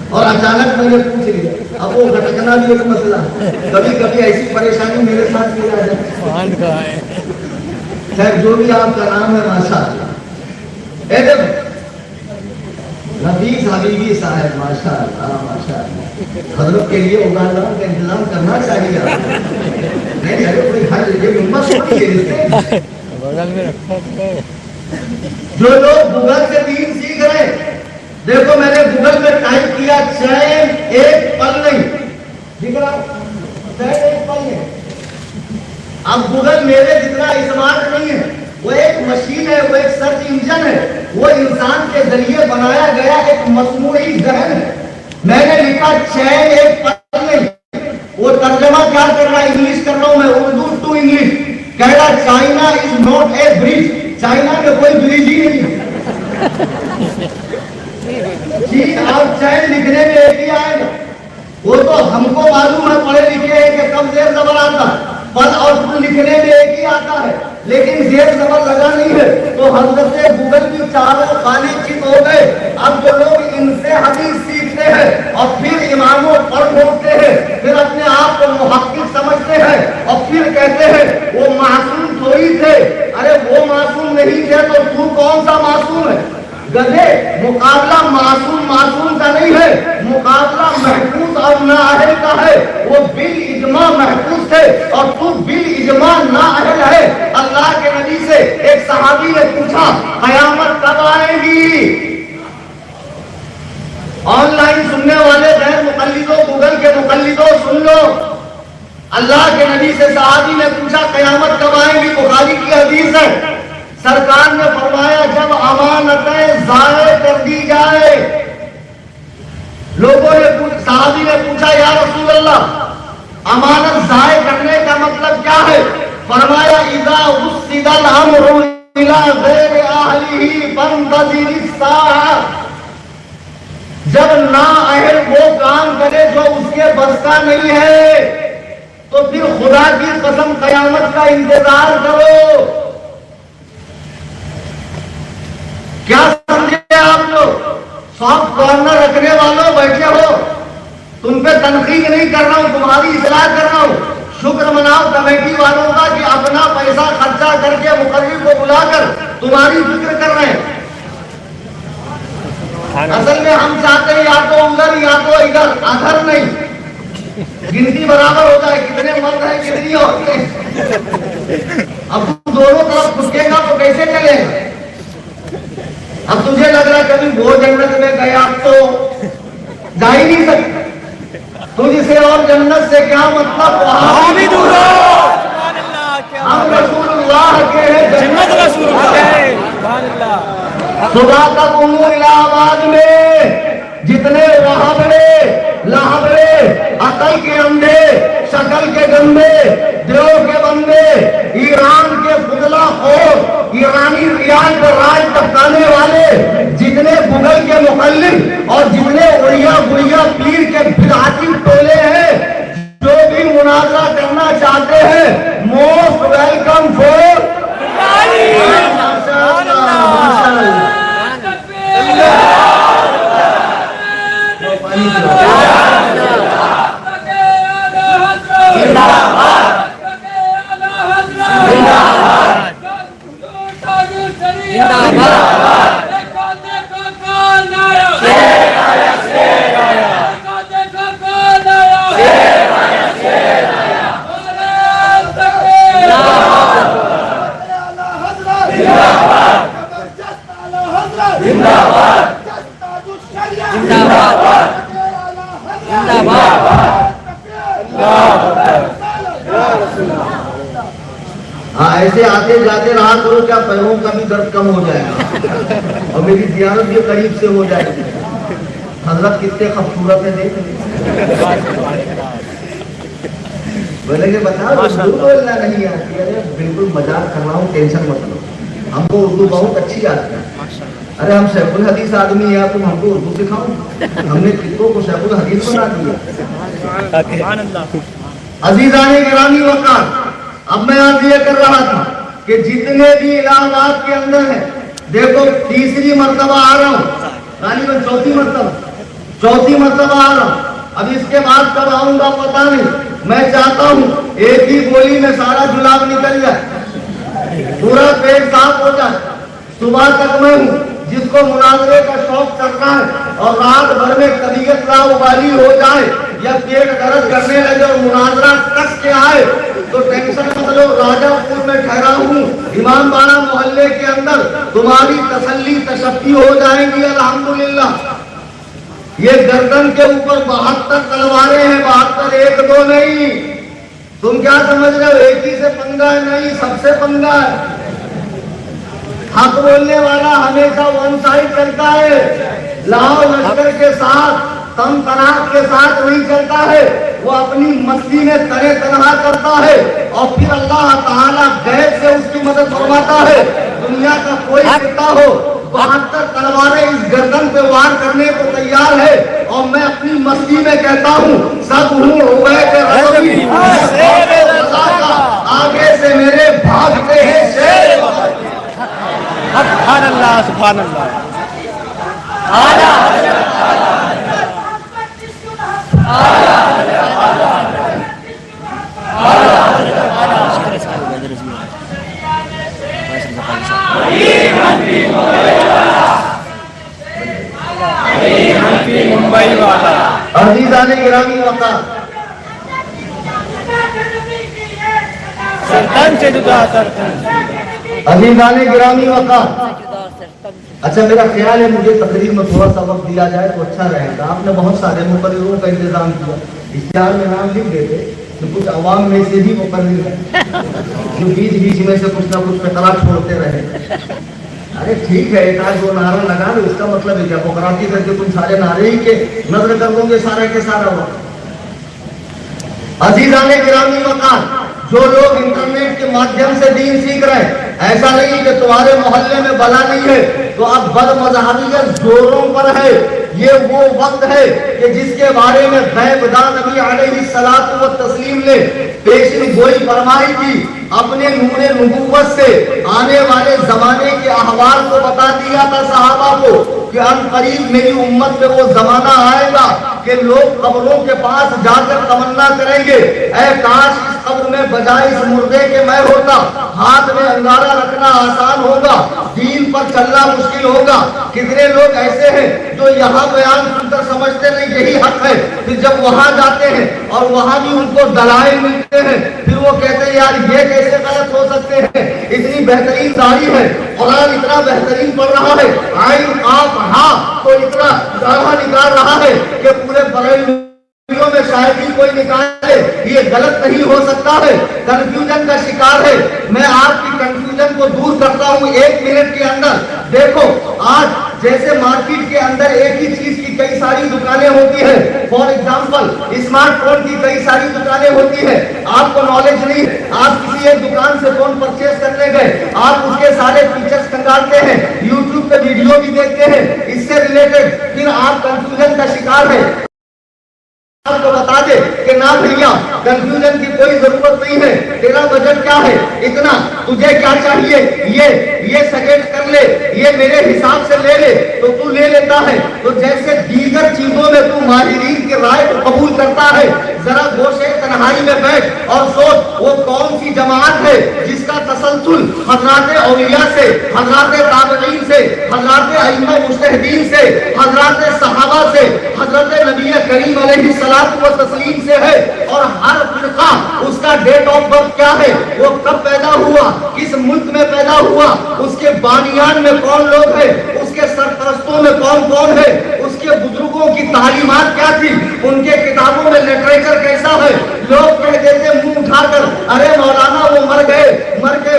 اور اچانک میں نے پوچھ لیا، اب وہ بھٹکنا بھی ایک مسئلہ، کبھی کبھی ایسی پریشانی میرے ساتھ بھی آ جاتی ہے۔ خیر جو بھی آپ کا نام ہے ماشاء اللہ، اے دیکھو نفیس حبیبی صاحب ماشاء اللہ حضرت کے لیے اگالوں کا انتظام کرنا چاہیے۔ نہیں ارے کوئی حج یہ امت تھوڑی ہے، جو لوگ گوگل سے دین سیکھ رہے ہیں، دیکھو میں نے گوگل میں ٹائپ کیا چین ایک پل نہیں، دیکھ رہا چین ایک پل نہیں۔ اب گوگل میرے جتنا اسمارٹ نہیں ہے، وہ ایک مشین ہے، وہ ایک سرچ انجن ہے، وہ انسان کے ذریعے بنایا گیا ایک مصنوعی ذہن ہے۔ میں نے لکھا چین ایک پل نہیں، وہ ترجمہ کیا کر رہا ہے، انگلش کر رہا ہوں میں، اردو ٹو انگلش، کہہ رہا China is not a bridge, China میں کوئی برج ہی نہیں ہے۔ جی آپ چین لکھنے میں ایک ہی آئے گا، وہ تو ہم کو معلوم ہے پڑھے لکھے ہیں کہ کب زیر زبر آتا ہے، پل اور لکھنے میں ایک ہی آتا ہے، لیکن زیر زبر لگا نہیں ہے، تو حضرت گوگل بھی چاروں خالی چت ہو گئے۔ اب جو لوگ ان سے حدیث سیکھتے ہیں اور پھر اماموں پڑھ بولتے ہیں، پھر اپنے آپ کو محقق سمجھتے ہیں اور پھر کہتے ہیں وہ معصوم تھوڑی تھے، ارے وہ معصوم نہیں تھے تو کون سا معصوم ہے؟ گدھے، مقابلہ معصوم کا نہیں ہے، مقابلہ محفوظ اور نااہل کا ہے۔ وہ بالاجماع محفوظ تھے اور تو بالاجماع نااہل ہے۔ اللہ کے نبی سے ایک صحابی نے پوچھا قیامت کب آئے گی؟ آن لائن سننے والے غیر مقلدوں، گوگل کے مقلدوں سن لو، اللہ کے نبی سے صحابی نے پوچھا قیامت کب آئے گی؟ بخاری کی حدیث ہے، سرکار نے فرمایا جب امانتیں ضائع کر دی جائے۔ لوگوں نے صحابی نے پوچھا یا رسول اللہ امانت ضائع کرنے کا مطلب کیا ہے؟ فرمایا اذا وسد الامر الى غیر اہلہ فانتظر الساعہ، جب نااہل وہ کام کرے جو اس کے بس کا نہیں ہے تو پھر خدا کی قسم قیامت کا انتظار کرو۔ کیا سمجھے آپ لوگ؟ سافٹ کارنر رکھنے والوں بیٹھے ہو، تم پہ تنقید نہیں کر رہا ہوں، تمہاری اصلاح کر رہا ہوں۔ شکر مناؤ کمیٹی والوں کا کہ اپنا پیسہ خرچہ کر کے مقرر کو بلا کر تمہاری فکر کر رہے ہیں۔ اصل میں ہم چاہتے ہیں یا تو ادھر یا تو ادھر، ادھر نہیں، گنتی برابر ہو جائے، کتنے مرد ہیں کتنی عورتیں ہیں۔ اب تم دونوں طرف پھٹکے گا تو کیسے چلے گا؟ اب تجھے لگ رہا ہے کبھی وہ جنت میں گیا تو جا ہی نہیں سکتے، تجھ سے اور جنت سے کیا مطلب؟ وہاں بھی دور ہو، ہم رسول اللہ کے ہیں، جنت رسول اللہ۔ صبح تک امور الہ آباد میں جتنے وہابڑے لاہبڑے عقل کے اندھے شکل کے گندے دیو کے بندے ایران کے فضلہ خور ایرانی ریاض پر راج ٹپکانے والے جتنے گوگل کے مقلد اور جتنے اڑیا گڑیا پیر کے بدعتی ٹولے ہیں جو بھی مناظرہ کرنا چاہتے ہیں موسٹ ویلکم فور ہاں ایسے آتے جاتے رہا کرو، کیا پیروں کا بھی درد کم ہو جائے گا اور میری زیارت بھی قریب سے ہو جائے گی۔ حضرت کتنے خوبصورت ہیں، دیکھ بولے کہ بتا اردو بولنا نہیں آتی ہے۔ بالکل مذاق کر رہا ہوں، ٹینشن مت لو، ہم کو اردو بہت اچھی آتی ہے۔ ارے ہم شیخ الحدیث آدمی ہیں، تم ہم کو اردو سکھاؤ؟ ہم نے کتوں کو شیخ الحدیث بنا دیا۔ عزیزان گرامی وقار، اب میں آج یہ کر رہا تھا کہ جتنے بھی الہ آباد کے اندر ہیں، دیکھو تیسری مرتبہ آ رہا ہوں، غالباً چوتھی مرتبہ آ رہا ہوں۔ اب اس کے بعد کب آؤں گا پتا نہیں۔ میں چاہتا ہوں ایک ہی گولی میں سارا جلاب نکل جائے، پورا پیٹ صاف ہو جائے۔ صبح تک میں ہوں، جس کو مناظرے کا شوق چل رہا ہے اور رات بھر میں طبیعت لا ابالی ہو جائے یا پیٹ درد کرنے لگے اور مناظرہ کس کے آئے تو ٹینشن مت لو، راجہ پور میں ٹھہرا ہوں، امام باڑہ محلے کے اندر، تمہاری تسلی تشفی ہو جائیں گی الحمدللہ۔ یہ گردن کے اوپر 72 تلواریں ہیں، 72 ایک دو نہیں۔ تم کیا سمجھ رہے ہو ایک ہی سے پنگا ہے؟ نہیں، سب سے پنگا ہے۔ حق بولنے والا ہمیشہ ون سائڈ چلتا ہے، لاؤ لشکر کے ساتھ، تم تناک کے ساتھ نہیں چلتا ہے، وہ اپنی مستی میں تنے تنہا کرتا ہے اور پھر اللہ تعالیٰ غیب سے اس کی مدد فرماتا ہے۔ دنیا کا کوئی فرقہ ہو 72 تلواریں اس گردن پہ وار کرنے کو تیار ہے اور میں اپنی مستی میں کہتا ہوں سب ہوں عبید رضوی، آگے سے میرے بھاگتے ہیں شیر۔ سبحان اللہ، سبحان اللہ۔ ممبئی والا عزیزان گرامی وقار، سلطان سے جدا کرتے ہیں۔ عزیزان گرامی وقار، اچھا میرا خیال ہے مجھے تقریر میں تھوڑا سا وقت دیا جائے تو اچھا رہے گا۔ آپ نے بہت سارے مقرروں کا انتظام کیا، اشتہار میں نام لکھ دیتے تو کچھ عوام میں سے بھی مقرر ہیں جو بیچ میں سے کچھ نہ کچھ فقرہ چھوڑتے رہے۔ ارے ٹھیک ہے، ایک آدھ دو نعرہ لگا لو، اس کا مطلب ہے کیا بکراتی کر کے تم سارے نعرے ہی کے نظر کر دو گے سارے کے سارا وقت۔ عزیزان گرامی وقار، جو لوگ انٹرنیٹ کے مادھیم سے دین سیکھ رہے ہیں، ایسا نہیں کہ تمہارے محلے میں بلا نہیں ہے تو اب بد مذہبیت زوروں پر ہے۔ یہ وہ وقت ہے کہ جس کے بارے میں غیب دان نبی علیہ الصلوۃ والتسلیم نے پیشن گوئی فرمائی تھی، اپنے نور نبوت سے آنے والے زمانے کے احوال کو بتا دیا تھا صحابہ کو کہ ان قریب میری امت میں وہ زمانہ آئے گا کہ لوگ قبروں کے پاس جا کر تمنا کریں گے، اے کاش اس قبر میں بجائے اس مردے کے میں ہوتا، ہاتھ میں انگارہ رکھنا آسان ہوگا، دین پر چلنا مشکل ہوگا۔ کتنے لوگ ایسے ہیں جو یہاں بیان سن کر سمجھتے نہیں یہی حق ہے، پھر جب وہاں جاتے ہیں اور وہاں بھی ان کو دلائل ملتے ہیں، پھر وہ کہتے ہیں یار یہ کیسے غلط ہو سکتے ہیں، اتنی بہترین داڑھی ہے، قرآن اتنا بہترین پڑھ رہا ہے، آئین آپ ہاں تو اتنا گاڑھا نکال رہا ہے کہ پورے بریلویوں میں شاید ہی کوئی نکالے، یہ غلط نہیں ہو سکتا ہے، کنفیوژن کا شکار ہے۔ میں آپ کی کنفیوژن کو دور کرتا ہوں 1 منٹ کے اندر۔ دیکھو آج جیسے مارکیٹ کے اندر ایک ہی چیز کی کئی ساری دکانیں ہوتی ہیں، فار ایگزامپل اسمارٹ فون کی کئی ساری دکانیں ہوتی ہیں، آپ کو نالج نہیں، آپ کسی ایک دکان سے فون پرچیز کرنے گئے، آپ اس کے سارے فیچرز کھنگالتے ہیں، یوٹیوب پہ ویڈیو بھی دیکھتے ہیں اس سے ریلیٹڈ، پھر آپ کنفیوژن کا شکار ہے۔ آپ کو بتا دے کہ نہ بھیا کنفیوژن کی کوئی ضرورت نہیں ہے، تیرا بجٹ کیا ہے اتنا، تجھے کیا چاہیے یہ سجیسٹ کر لے، یہ میرے حساب سے لے لے تو تو لے لیتا ہے۔ تو جیسے دیگر چیزوں میں تو ماہرین کی رائے کو قبول کرتا ہے، ذرا گوشے تنہائی میں بیٹھ اور سوچ وہ کون سی جماعت ہے جس کا تسلسل حضرات اولیاء سے، حضرات تابعین سے، حضرات ائمہ مجتہدین سے، حضرات صحابہ سے، حضرت نبی کریم علیہ السلام و تسلیم سے ہے، اور ہر فرقہ اس کا ڈیٹ آف برتھ کیا ہے، وہ کب پیدا ہوا، کس ملک میں پیدا ہوا، اس کے بانیان میں کون لوگ ہیں، اس کے سرپرستوں میں کون کون ہے، اس کے بزرگوں کی تعلیمات کیا تھی، ان کے کتابوں میں لٹریچر کیسا ہے۔ لوگ کہہ دیتے منہ اٹھا کر ارے مولانا وہ مر گئے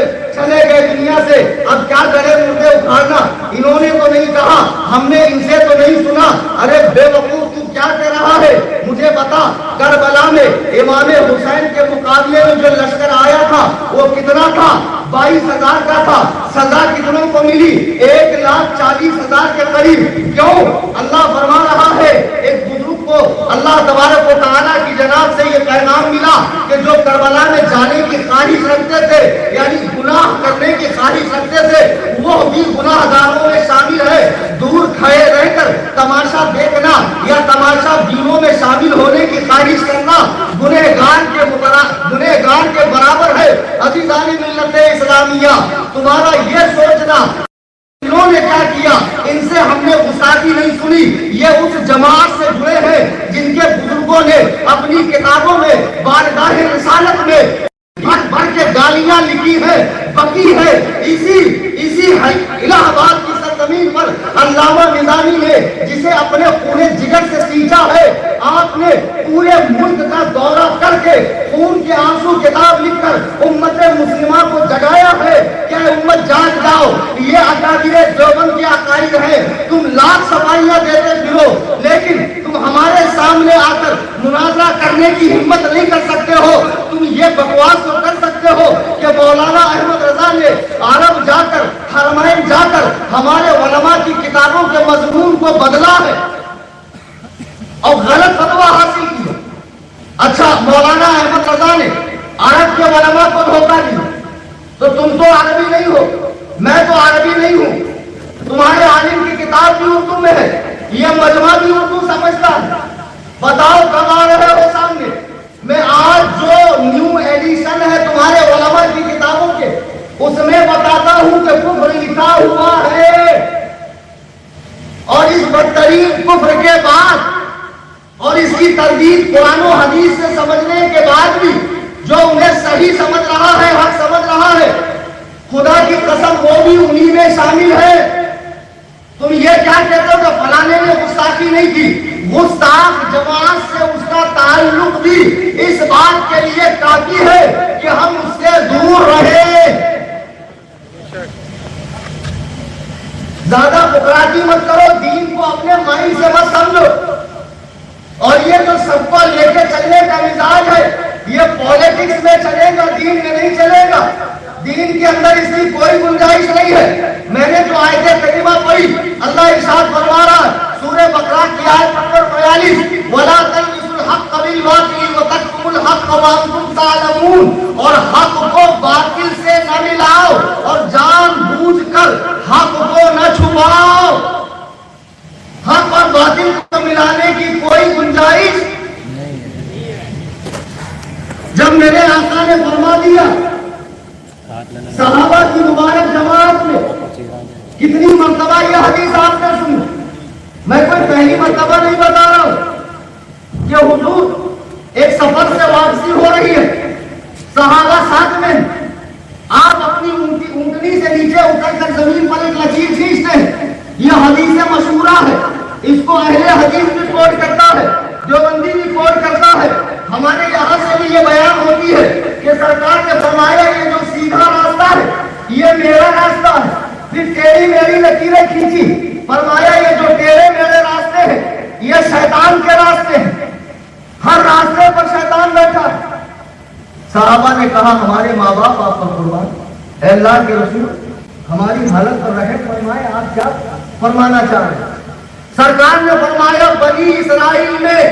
مقابلے میں جو لشکر آیا تھا وہ کتنا تھا؟ 22,000 کا تھا. سزا کتنوں کو ملی؟ 1,40,000 کے قریب. کیوں؟ اللہ فرما رہا ہے ایک بزرگ کو اللہ تبارک و تعالیٰ کی جناب سے یہ پیغام ملا کہ جو کربلا میں جانے کی خواہش رکھتے تھے یعنی گناہ کرنے کی خواہش رکھتے تھے وہ بھی گناہ گاروں میں شامل ہے. دور کھڑے رہ کر تماشا دیکھنا یا تماشا بینوں میں شامل ہونے کی خواہش کرنا گنہگار کے برابر ہے. عزیزان ملت اسلامیہ تمہارا یہ سوچنا انہوں نے کیا کیا، ان سے ہم نے گستاخی نہیں سنی. یہ اس جماعت سے جڑے ہیں جن کے بزرگوں نے اپنی کتابوں میں بارگاہ رسالت میں بھر کے گالیاں لکھی ہے، بکی ہے. اسی الہ آباد کی سرزمین پر علامہ نظامی نے جسے اپنے پورے جگر سے سینچا ہے، آپ نے پورے ملک کا دورہ کر کے خون کے آنسو کتاب لکھ کر امت مسلمہ کو جگایا ہے کہ امت جاگ جاؤ، یہ اکابر دیوبند کے عقائد ہیں. تم لاکھ صفائیاں دیتے پھرو لیکن تم ہمارے سامنے آ کر مناظرہ کرنے کی ہمت نہیں کر سکتے ہو. تم یہ بکواس تو کر سکتے ہو کہ مولانا احمد رضا نے عرب جا کر حرمین جا کر ہمارے علماء کی کتابوں کے مضمون کو بدلا ہے اور غلط فتویٰ حاصل کی ہے. اچھا مولانا احمد رضا نے عرب کے علماء کو دھوکہ دیا تو تم تو عربی نہیں ہو، میں تو عربی نہیں ہوں، تمہارے عالم کی کتاب بھی اردو میں ہے، یہ مجمع بھی اردو سمجھتا ہے. بتاؤ کب آ رہے ہو سامنے؟ میں آج جو نیو ایڈیشن ہے تمہارے علماء کی کتابوں کے اس میں بتاتا ہوں کہ کفر لکھا ہوا ہے اور اس بدترین کفر کے بعد اور اس کی تردید قرآن و حدیث سے سمجھنے کے بعد بھی جو انہیں صحیح سمجھ رہا ہے، حق سمجھ رہا ہے، خدا کی قسم وہ بھی انہی میں شامل ہے. تم یہ کیا کہتے ہو کہ فلانے نے گستاخی نہیں کی؟ گستاخ جماعت سے اس کا تعلق بھی اس بات کے لیے کافی ہے کہ ہم اس سے دور رہے. زیادہ بکراتی مت کرو، دین کو اپنے مائنڈ سے مت سمجھو. اور یہ جو سب کو لے کے چلنے کا مزاج ہے یہ پالیٹکس میں چلے گا، دین میں نہیں چلے گا. دین کے اندر اس کی کوئی گنجائش نہیں ہے. میں نے جو آیت کریمہ پڑھی اللہ ارشاد فرما رہا ہے سورہ بقرہ کی آیت نمبر 42 وَلَا تَلْبِسُوا الْحَقَّ بِالْبَاطِلِ وَتَكْتُمُوا الْحَقَّ وَأَنْتُمْ تَعْلَمُونَ. اور حق کو باطل سے نہ ملاؤ اور جان بوجھ کر حق کو نہ چھپاؤ. حق اور باطل کو ملانے کی کوئی گنجائش. جب میرے آقا نے فرما دیا صحابہ کی مبارک جماعت میں کتنی مرتبہ یہ حدیث آپ نے سنی، میں کوئی پہلی مرتبہ نہیں بتا رہا ہوں کہ حضور ایک سفر سے واپسی ہو رہی ہے، صحابہ ساتھ میں، آپ اپنی اونٹنی سے نیچے اتر کر زمین پر ایک لکیر کھینچتے ہیں. یہ حدیث مشہورہ ہے، اس کو اہل حدیث بھی کوٹ کرتا ہے، دیوبندی بھی کوٹ کرتا ہے. ہمارے یہاں سے بھی یہ بیان ہوتی ہے کہ سرکار نے فرمایا یہ جو سیدھا راستہ ہے یہ میرا راستہ ہے. پھر ٹیڑھی میری لکیریں کھینچی، فرمایا یہ جو ٹیڑھے میرے راستے ہیں یہ شیطان کے راستے ہیں، ہر راستے پر شیطان بیٹھا ہے. صحابہ نے کہا ہمارے ماں باپ آپ پر قربان، اے اللہ کے رسول ہماری حالت پر رحم فرمائے، آپ کیا فرمانا چاہ رہے ہیں؟ سرکار نے فرمایا بنی اسرائیل میں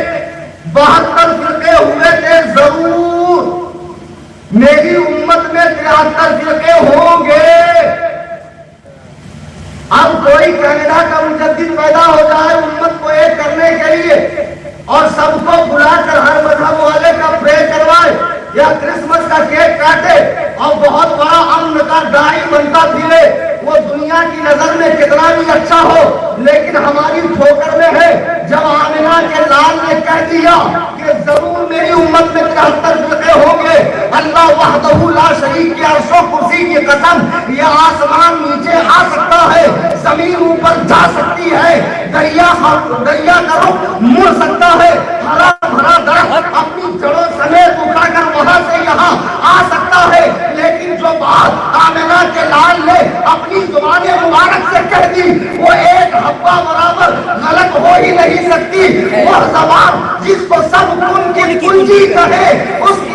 72 فرقے ہوئے تھے، ضرور میری امت میں 73 فرقے ہوں گے. اب کوئی کینیڈا کا مجدد پیدا ہو جائے امت کو ایک کرنے کے لیے اور سب کو بلا کر ہر مذہب والے کا پرے کروائے یا کرسمس کا کیک کاٹے اور بہت بڑا امن کا داعی بنتا پھرے، وہ دنیا کی نظر میں کتنا بھی اچھا ہو لیکن ہماری ٹھوکر میں ہے. جب آمنہ کے لال نے کہہ دیا کہ ضرور میری امت میں 73 فرقے ہوں گے، اللہ وحدہ لا شریک کی عرش و کرسی کی قسم یہ آسمان نیچے آ سکتا ہے، زمین اوپر جا سکتی ہے، دریا کا رخ مڑ سکتا ہے، ہرا بھرا درخت اپنی جڑوں سمیت اٹھا کر وہاں سے یہاں آ سکتا ہے. لیکن جو بات آمنہ کے لال نے اپنی زبان مبارک سے کہہ دی وہ ایک حبہ برابر غلط ہو ہی نہیں سکتی. وہ زبان جس کو سب کن کی کنجی کہے اس کی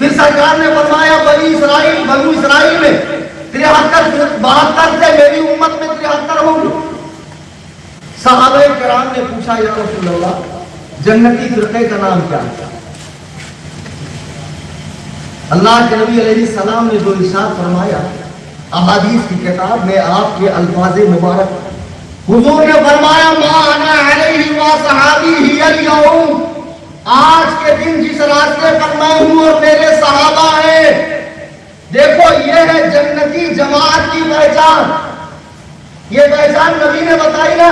پھر سرکار نے فرمایا بنو اسرائیل میں 72 سے میری امت میں 73 ہوں گے۔ صحابہ کرام نے پوچھا یا رسول اللہ جنتی فرقے کا نام کیا ہے؟ اللہ کے نبی علیہ السلام نے جو ارشاد فرمایا احادیث کی کتاب میں آپ کے الفاظ مبارک، حضور نے فرمایا ما انا علیہ و صحابی اليوم، آج کے دن جس راستے پر میں ہوں اور میرے صحابہ ہیں، دیکھو یہ ہے جنتی جماعت کی پہچان۔ یہ پہچان نبی نے بتائی نا۔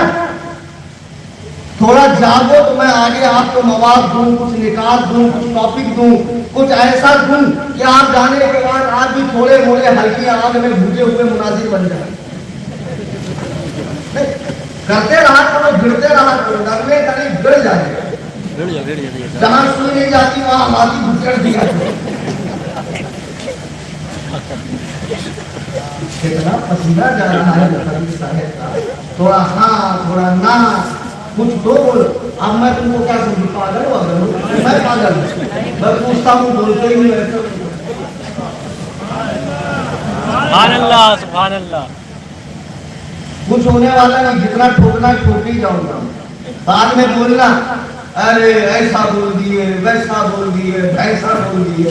تھوڑا جاگو تو میں آگے آپ کو مواد دوں، کچھ نکات دوں، کچھ ٹاپک دوں، کچھ ایسا دوں کہ آپ جانے کے بعد آج بھی تھوڑے موڑے ہلکی آگ میں بھوجے ہوئے مناظر بن جائیں۔ کرتے رہا کرو، گرتے رہا کرو، ڈرنے قریب گر جائے، جہاں سوئی نہیں جاتی وہاں ہاتھی گھسڑ دیا۔ کتنا پسینہ جا رہا ہے مصنف صاحب کا، تھوڑا ہاں تھوڑا نہ، کچھ تو بول۔ اب میں تم کو کیا سمجھوں، پاگل ہوا کروں؟ میں پاگل ہوں، میں پوچھتا ہوں بولتے ہی نہیں۔ سبحان اللہ سبحان اللہ۔ کچھ ہونے والا نہیں، جتنا ٹھوکنا ٹھوک ہی جاؤں گا، بعد میں بولنا ارے ایسا بول دیے، ویسا بول دیے، ایسا بول دیے۔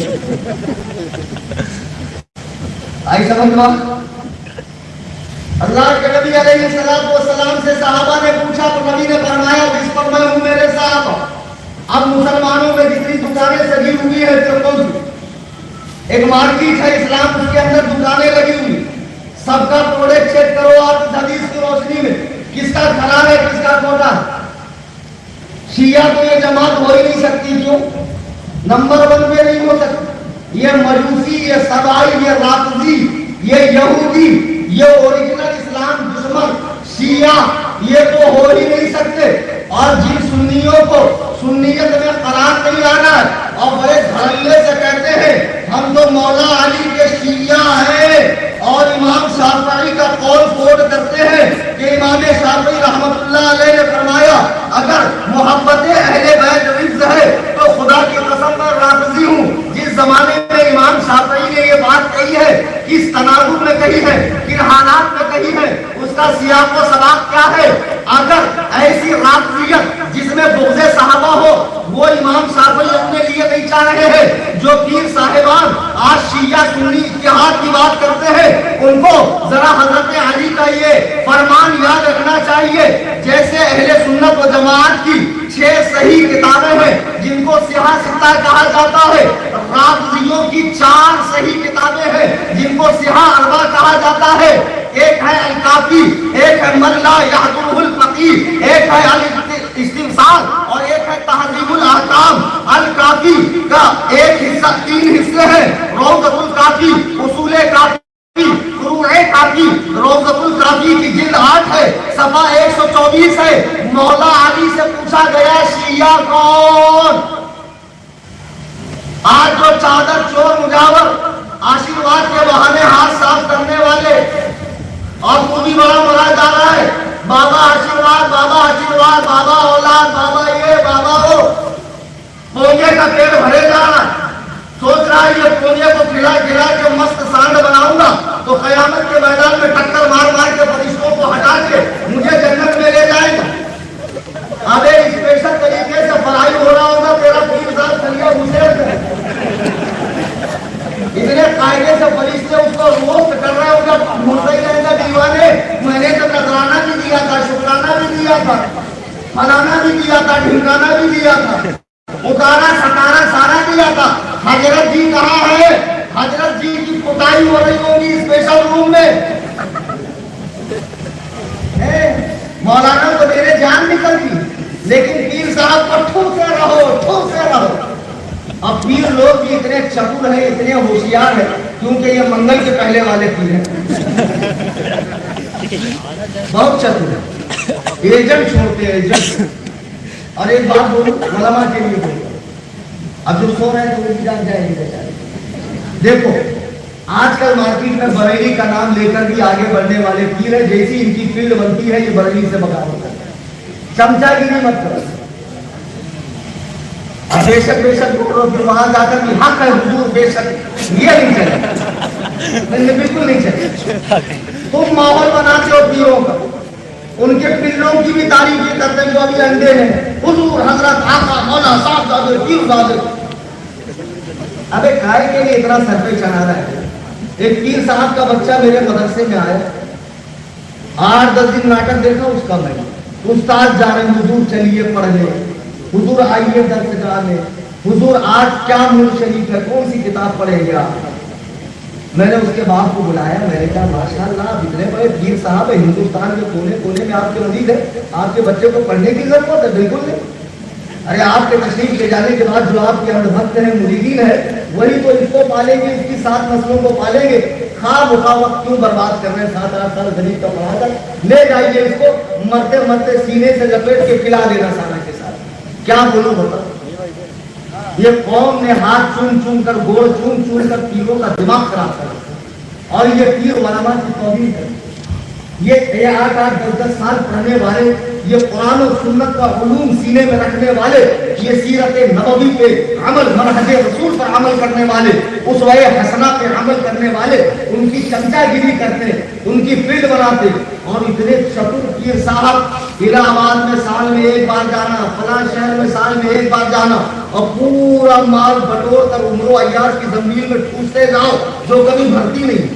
آئی سمجھ لو۔ اللہ کے نبی علیہ السلام سے صحابہ نے پوچھا تو نبی نے فرمایا جس پر میں ہوں میرے صحابہ۔ اب مسلمانوں میں جتنی دکانیں سجی ہوئی ہیں فرقوں کی، ایک مارکیٹ ہے اسلام، اس کے اندر دکانیں لگی ہوئی، سب کا پروڈکٹ چیک کرو آپ اس حدیث کی روشنی میں، کس کا خراب ہے کس کا کھوٹا۔ شیعہ تو یہ جماعت ہو ہی نہیں سکتی، کیوں؟ نمبر 1 پہ نہیں ہو سکتی۔ یہ مجوسی، یہ سبائی، یہ رافضی، یہ یہودی، یہ اوریجنل اسلام دشمن شیعہ یہ تو ہو ہی نہیں سکتے۔ اور جن سنیوں کو سنیت میں قرار نہیں آنا ہے اور بڑے دھڑلے سے کہتے ہیں ہم تو مولا علی کے شیعہ ہیں اور امام شافعی کا قول کوٹ کرتے ہیں کہ امام شافعی رحمت اللہ علیہ نے فرمایا اگر محبت اہل بیت رفض ہے تو خدا کی قسم میں رافضی ہوں۔ جس زمانے میں امام شافعی نے یہ بات کہی ہے، کس تناظر میں کہی ہے، کن حالات میں کہی ہے، اس کا سیاق و سباق کیا ہے؟ اگر ایسی رافضیت جس میں بغض صحابہ ہو وہ امام شافعی اپنے لیے نہیں چاہ رہے ہیں، جو پیر صاحبان آج شیعہ سنی اتحاد کی بات کرتے ہیں ان کو ذرا حضرت علی کا یہ فرمان یاد رکھنا چاہیے۔ جیسے اہل سنت و جماعت کی 6 صحیح کتابیں ہیں جن کو سیاہ ستہ کہا جاتا ہے، رافضیوں کی 4 صحیح کتابیں ہیں جن کو سیاہ اربع کہا جاتا ہے۔ ایک ہے الکافی، ایک ہے من لا یحضرہ الفقیہ، ایک ہے الاستبصار اور ایک ہے تہذیب الاحکام۔ الکافی کا ایک حصہ 3 حصے ہیں، روضۃ الکافی، اصول کافی، فروع کافی۔ روضۃ الکافی کی جلد 8 ہے، صفحہ 124 ہے۔ مولا علی سے پوچھا گیا شیعہ کون؟ آج جو چادر چور مجاور آشیرواد کے بہانے ہاتھ صاف کرنے والے اور وہ بھی بڑا مرا جا رہا ہے بابا آشیرواد، بابا آشیرواد، بابا اولاد، بابا یہ بابا وہ، پونجے کا پیڑ بھرے جا رہا ہے، سوچ رہا ہے یہ پونجے کو کھلا کھلا کے مست سانڈ بناؤں گا تو قیامت کے میدان میں ٹکر مار مار کے فرشتوں کو ہٹا کے مجھے جنت میں لے جائے گا۔ ابے اسپیشل طریقے سے فرائی ہو رہا ہوگا تیرا پیر صاحب چلیے حسین، اتنے قاعدے سے فرشتے اس کو روسٹ کر رہے ہوگا، ڈھونڈتے ہی رہے گا دیوانے میں نے تو نذرانہ بھی دیا تھا، شکرانہ بھی دیا تھا، فلانا بھی دیا تھا، ڈھمکانا بھی دیا تھا، اتارا ستارا سارا دیا تھا۔ حضرت جی کہاں ہے؟ حضرت جی کی پتائی ہو رہی ہوگی اسپیشل روم میں۔ مولانا تو میرے جان نکلتی لیکن پیر صاحب کو ٹھوکتے رہو ٹھوکتے رہو۔ اب پیر لوگ بھی اتنے چتر ہیں اتنے ہوشیار ہیں کیونکہ یہ منگل کے پہلے والے پیر ہیں، بہت چتر ہیں، ایجنٹ چھوڑتے ہیں ایجنٹ۔ اور ایک بات بولوں علماء کے لیے بولوں، اب جو سو رہے ہیں تو وہ بھی جان جائیں گے بیچارے۔ دیکھو آج کل مارکیٹ میں بریلی کا نام لے کر بھی آگے بڑھنے والے پیر ہیں، جیسی ان کی فیلڈ بنتی ہے یہ بریلی سے بغاوت کرتے ہیں۔ چمچا گیری مت کرو، بے شک بولو، پھر وہاں جا کر بھی حق ہے حضور بے شک، یہ نہیں چلے، بالکل نہیں چلے۔ تم ماحول بناتے ہو پیروں کا، ان کے پلوں کی بھی تعریف کرتے ہیں جو ابھی اندھے ہیں، حضور حضرت آقا مولا صاحب زادے پیر زادے۔ ابے کائے کے لیے اتنا سر پہ چڑھا رہا ہے؟ ایک پیر صاحب کا بچہ میرے مدرسے میں آیا، 8-10 دن ناٹک دیکھا اس کا، میں استاد جا رہے ہیں حضور چلیے پڑھنے، حضور آئیے درس گاہ میں، حضور آج کیا ملک شریف ہے، کون سی کتاب پڑھیں گے آپ؟ میں نے اس کے باپ کو بلایا، میں نے کہا ماشاءاللہ آپ اتنے بڑے پیر صاحب ہیں، ہندوستان کے کونے کونے میں آپ کے مرید ہے، آپ کے بچے کو پڑھنے کی ضرورت ہے؟ بالکل نہیں۔ ارے آپ کے تشریف لے جانے کے بعد جو آپ کے اندر بھکت ہیں، مریدین ہیں، وہی تو اس کو پالیں گے، اس کی 7 نسلوں کو پالیں گے۔ خواب وقت کیوں برباد کر رہے ہیں؟ 7-8 سال غریب کا پڑھا کر لے جائیے اس کو، مرتے مرتے سینے سے لپیٹ کے پلا دینا سارا کے ساتھ۔ کیا بولوں بتا؟ یہ قوم نے ہاتھ چوم چوم کر، گوڑ چوم چوم کر پیروں کا دماغ خراب کر، اور یہ پیر علماء کی توہین ہے۔ یہ 8-10 سال پڑھنے والے، یہ قرآن و سنت کا علوم سینے میں رکھنے والے، یہ سیرت نبوی پہ عمل، منہج رسول پر عمل کرنے والے، اسوہ حسنہ پہ عمل کرنے والے، ان کی چمچا گیری کرتے، ان کی فیلڈ بناتے، اور اتنے چتر پیر صاحب الہ آباد میں سال میں 1 بار جانا، فلاں شہر میں سال میں 1 بار جانا، اور پورا مال بٹور کر عمر و عیاش کی زمین میں ٹھوستے جاؤ جو کبھی بھرتی نہیں،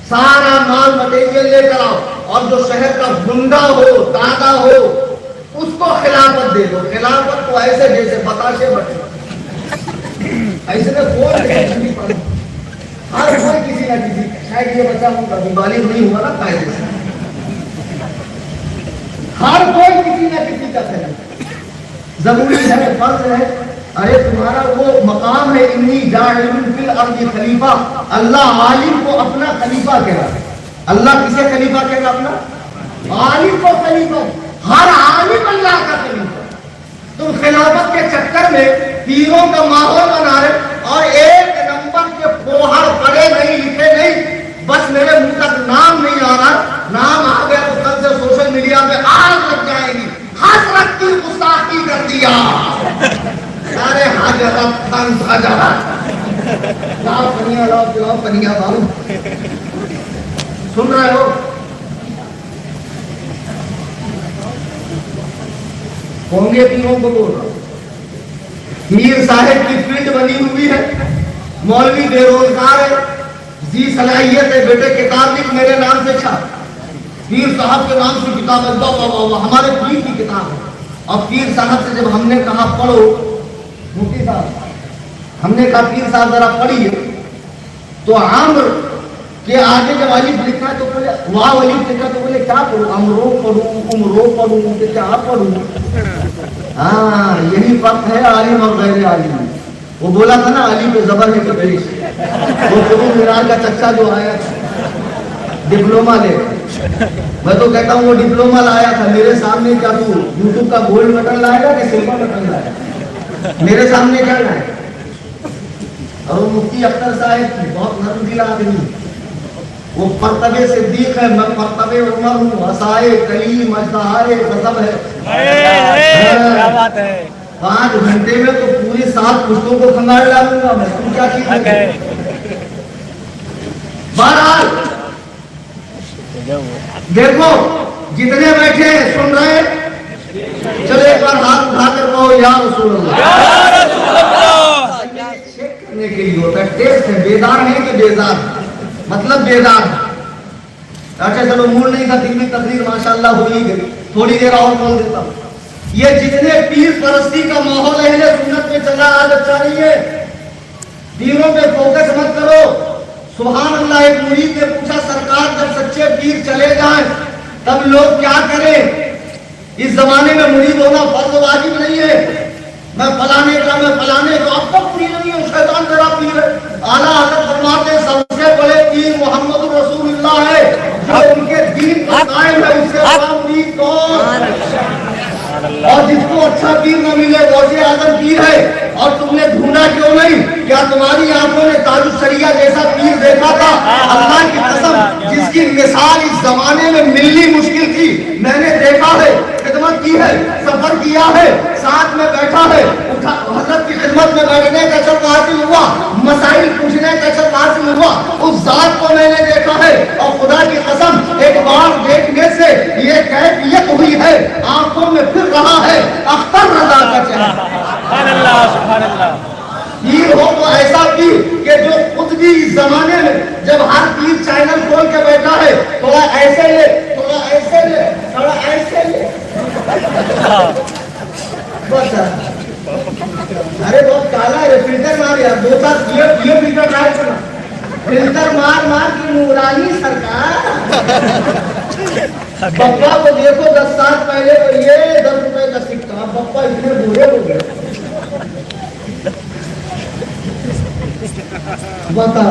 سارا مال مٹیریل لے کر آؤ، اور جو شہر کا گنڈا ہو، دادا ہو، اس کو خلافت دے دو۔ خلافت کو ایسے جیسے بتاشے بٹے، ایسے میں کوئی نہیں پڑھا، ہر کوئی کسی نہ کسی، شاید یہ بچہ ہوں کبھی بالغ نہیں ہوا نا قاعدے سے، ہر کوئی کسی نہ کسی کا خلاف ضروری ہے، فرض ہے۔ ارے تمہارا وہ مقام ہے، انی جاعل فی الارض خلیفہ، اللہ عالم کو اپنا خلیفہ کہہ رہا ہے۔ اللہ کسے خلیفہ کہہ رہا؟ اپنا عالم کو خلیفہ، ہر عالم اللہ کا خلیفہ۔ تم خلافت کے چکر میں پیروں کا ماحول بنا رہے، اور 1 نمبر کے فوہر پڑے نہیں، لکھے نہیں، بس میرے منہ تک نام نہیں آ رہا، نام آ گیا تو کل سے سوشل میڈیا پہ آگ لگ جائے گی، حضرت کی گستاخی کر دیا، ارے حضرت خان حضرت لاؤ پنیا، لاؤ پنیا، باؤ سن رہے ہو؟ ہوں گے پیروں کو بول رہا ہوں، میر صاحب کی فیلڈ بنی ہوئی ہے، مولوی بے روزگار ہے، ذی صلاحیت ہے، بیٹے کتاب لکھ میرے نام سے چھاپ، پیر صاحب کے نام سے کتاب ہے، ہمارے پیر کی کتاب ہے۔ اور پیر صاحب سے جب ہم نے کہا پڑھو، مفتی صاحب ہم نے کہا پیر صاحب ذرا پڑھیے، تو عامر کے آگے جب الف لکھا تو بولے واو الف لکھا تو بولے کیا پڑھوں؟ امرو پڑھوں، عمرو پڑھوں، کہ کیا پڑھوں؟ ہاں یہی فرق ہے عالم اور غیر عالم۔ وہ بولا تھا نا علی پہ زبر ہے کہ وہ قطب مینار کا چچا جو آیا تھا ڈپلوما لے، میں تو کہتا ہوں وہ ڈپلوما لایا تھا میرے سامنے، کیا تو یوٹیوب کا گولڈ میڈل لائے گا کہ سلور میڈل لائے گا؟ میرے سامنے کیا لائے؟ اور وہ مفتی اختر صاحب بہت نرم دل آدمی، وہ مرتبہ صدیق ہے، میں مرتبہ عمر ہوں، عصائے کلیم اجتہار غضب ہے۔ 5 گھنٹے میں تو پوری 7 پشتوں کو کھنگاڑ ڈالوں گا میں، تم کیا چیز ہے؟ بہرحال دیکھو جتنے بیٹھے سن رہے، چلو ایک بار ہاتھ اٹھا کر کہو یا رسول اللہ۔ چیک کرنے کے لیے ہوتا ہے، ٹیسٹ ہے، بیدار ہے کہ بیزار، مطلب بیدار۔ اچھا چلو موڈ نہیں تھا، دن میں تقریر ماشاءاللہ ہو ہی گئی، تھوڑی دیر اور بول دیتا ہوں۔ یہ جتنے پیر پرستی کا ماحول اہل سنت میں چلا آج اچھا نہیں ہے، پیروں پہ فوکس مت کرو۔ سبحان اللہ، ایک مرید نے پوچھا سرکار جب سچے پیر چلے جائیں تب لوگ کیا کریں؟ اس زمانے میں مرید ہونا فرض واجب نہیں ہے، میں فلانے کا میں فلانے کا، اب تک پیر نہیں ہے، شیطان میرا پیر ہے۔ اعلیٰ حضرت فرماتے ہیں سب سے بڑے پیر محمد رسول اللہ ہے، جو ان کے دین پر قائم ہے، اس سے بڑا مرید کون؟ اور جس کو اچھا پیر نہ ملے غوث اعظم پیر ہے، اور تم نے ڈھونڈا کیوں نہیں؟ کیا تمہاری آنکھوں نے تاج الشریعہ جیسا پیر دیکھا تھا؟ اللہ کی قسم، جس کی مثال اس زمانے میں ملنی مشکل تھی، میں نے دیکھا ہے کہ خدمت کی ہے, سفر کیا ہے, ساتھ میں بیٹھا ہے, حضرت کی خدمت میں بیٹھنے کا شرف حاصل ہوا, مسائل پوچھنے کا شرف حاصل ہوا, اس ذات کو میں نے دیکھا ہے. اور خدا کی قسم ایک بار دیکھنے سے یہ کیفیت ہوئی ہے, آنکھوں میں پھر رہا ہے اختر رضا کا چہرہ. سبحان اللہ سبحان اللہ. پیر ہو تو ایسا پیر کہ جو خود بھی اس زمانے میں جب ہر پیر چینل کھول کے بیٹھا ہے, تھوڑا ایسے لے, تھوڑا ایسے لے, تھوڑا ایسے لے, ارے بہت کالا ہے, فلٹر مار یار, 2 سال یہ فلٹر ٹرائی کرنا, فلٹر مار مار کی نورانی سرکار. پپا کو دیکھو 10 سال پہلے تو یہ 10 روپے کا سکہ, پپا اتنے بوڑھے ہو گئے. بتا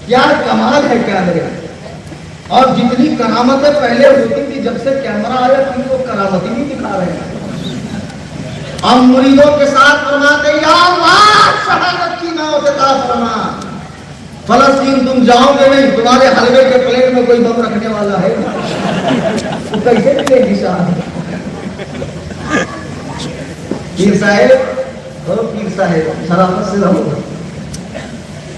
کیا کمال ہے کیا لگا. اور جتنی کرامتیں پہلے ہوتی تھی, جب سے کیمرہ آیا تھی وہ کرامت ہی نہیں دکھا رہے ہیں. ہم مریدوں کے ساتھ فرماتے یا اللہ شہادت کی نعمت عطا فرما. فلسطین تم جاؤ گے نہیں, تمہارے حلوے کے پلیٹ میں کوئی بم رکھنے والا ہے, تو کیسے ملے گی شہادت. پیر صاحب شرافت سے رہو.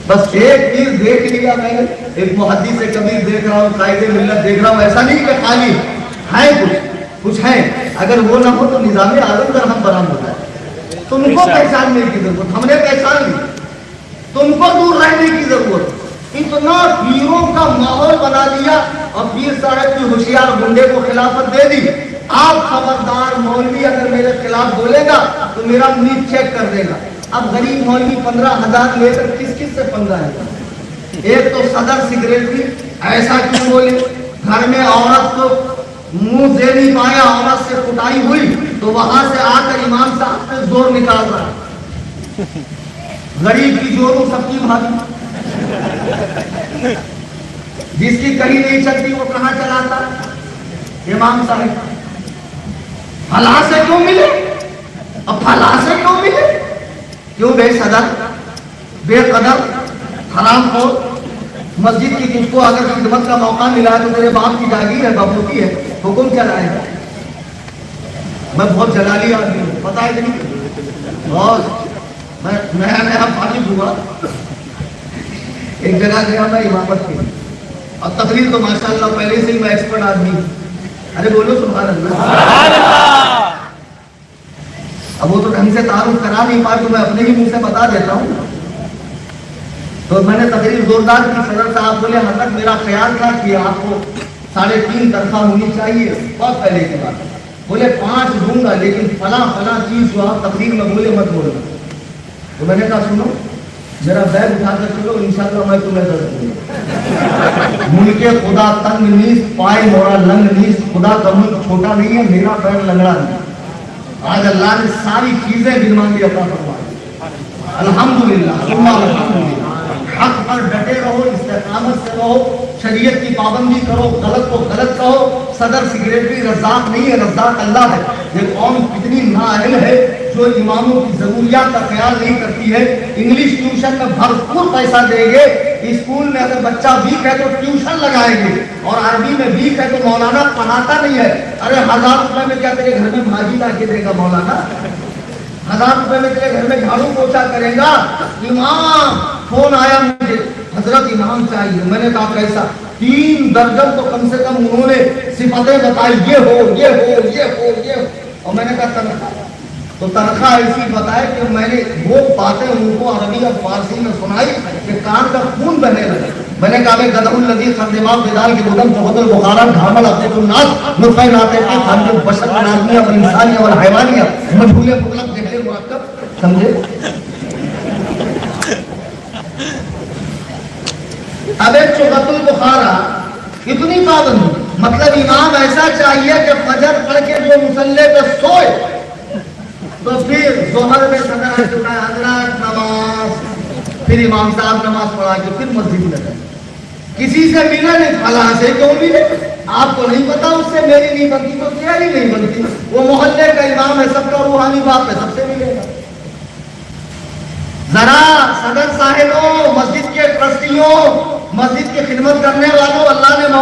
بس ایک پیر دیکھ لیا میں نے, ایک محدث کبیر دیکھ رہا ہوں, قائد ملت دیکھ رہا ہوں. ایسا نہیں کہ خالی ہے, کچھ ہے. اگر وہ نہ ہو تو نظام اعظم کا ہم برہم ہوتا ہے. تم کو پہچاننے کی ضرورت, ہم نے پہچان لی, تم کو دور رہنے کی ضرورت. اتنا پیروں کا ماحول بنا دیا, اور پیر صاحب کی ہوشیار گنڈے کو خلافت دے دی. آپ خبردار, مولوی اگر میرے خلاف بولے گا تو میرا مرید چیک کر دے گا. اب غریب مولوی 15,000 لے کر کس کس سے پنگا ہے. ایک تو صدر سیکریٹری ایسا کیوں بولے, گھر میں عورت کو منہ دے نہیں پایا, عورت سے کٹائی ہوئی تو وہاں سے آ کر امام صاحب سے زور نکال رہا. غریب کی جوروں سب کی بھاگی, جس کی کہیں نہیں چلتی وہ کہاں چلاتا امام صاحب. فلاں سے کیوں ملے, اب فلاں سے کیوں ملے, کیوں بے صدر, بے قدر, حرام خور. مسجد کی تجھ کو اگر خدمت کا موقع ملا تو تیرے باپ کی جاگیر ہے, بابوتی ہے, حکم چلائے گا. میں بہت جلالی آدمی ہوں, پتا ہے کہ نہیں, بہت. میں نیا فارغ ہوا, ایک جگہ گیا میں امامت کی, اور تقریر تو ماشاءاللہ پہلے سے ہی میں ایکسپرٹ آدمی ہوں. ارے بولو سبحان اللہ. اب وہ تو ڈھنگ سے تعارف کرا نہیں پا, تو میں اپنے ہی منہ سے بتا دیتا ہوں. تو میں نے تقریر زوردار کی. صدر صاحب بولے حضرت میرا خیال تھا کہ آپ کو 3.5 تنخواہ ہونی چاہیے, بہت پہلے کی بات. بولے 5 دوں گا, لیکن فلاں فلاں چیز جو آپ تقریر میں بولے مت بولنا. تو میں نے کہا سنو میرا بیگ اٹھا کر چلو, انشاءاللہ میں تمہیں درد دوں گا. ملک خدا تنگ نیز, پائے مورا لنگ نیز. خدا کا ملک چھوٹا نہیں ہے, میرا پیر لنگڑا نہیں. آج اللہ نے ساری چیزیں گنوان دی عطا فرمائی. الحمدللہ ثم الحمدللہ. حق پر ڈٹے رہو, استقامت سے رہو, شریعت کی پابندی کرو, غلط کو غلط کہو. صدر سیکریٹری رزاق نہیں ہے, رزاق اللہ ہے. یہ قوم کتنی نااہل ہے جو اماموں کی ضروریات کا خیال نہیں کرتی ہے. انگلش ٹیوشن میں بھرپور پیسہ دیں گے, اسکول میں اگر بچہ ویک ہے تو ٹیوشن لگائیں گے, اور عربی میں ویک ہے تو مولانا پڑھاتا نہیں ہے. ارے 1000 روپے میں کیا تیرے گھر میں بھاجی لا کے دے گا مولانا, 1000 روپے میں تیرے گھر میں جھاڑو پوچھا کرے گا. امام فون آیا مجھے, حضرت امام چاہیے. میں نے کہا کیسا, 3 درجن تو کم سے کم انہوں نے صفتیں بتائی, یہ ہو یہ ہو یہ ہو یہ ہو. اور میں نے کہا تنخواہ, تو تنخواہ ایسی بتائے کہ میں نے وہ باتیں ان کو عربی اور فارسی میں سنائی کہ کان کا خون بہنے لگے. میں نے کہا میں گدہ الذی خدمات بدال کے بدن بہت البخارا گھامل عقیق الناس نطفہ ناطقی خالق بشر نازمیہ اور انسانیہ اور حیوانیہ مجھول مطلق جہل مرکب. سمجھے؟ اب ایک چغت البخارا اتنی پابندی, مطلب امام ایسا چاہیے کہ فجر پڑھ کے جو مصلی پہ سوئے تو پھر ظہر میں صدر حضرات نماز, پھر امام صاحب نماز پڑھا کے پھر مسجد میں گئے. کسی سے ملے نہیں, فلاں سے کیوں ملے, آپ کو نہیں پتا اس سے میری نہیں بنتی تو تیری نہیں بنتی. وہ محلے کا امام ہے, سب کا روحانی باپ ہے, سب سے ملے گا. ذرا صدر صاحبوں, مسجد کے ٹرسٹیوں, مسجد کی خدمت کرنے والوں, اللہ نے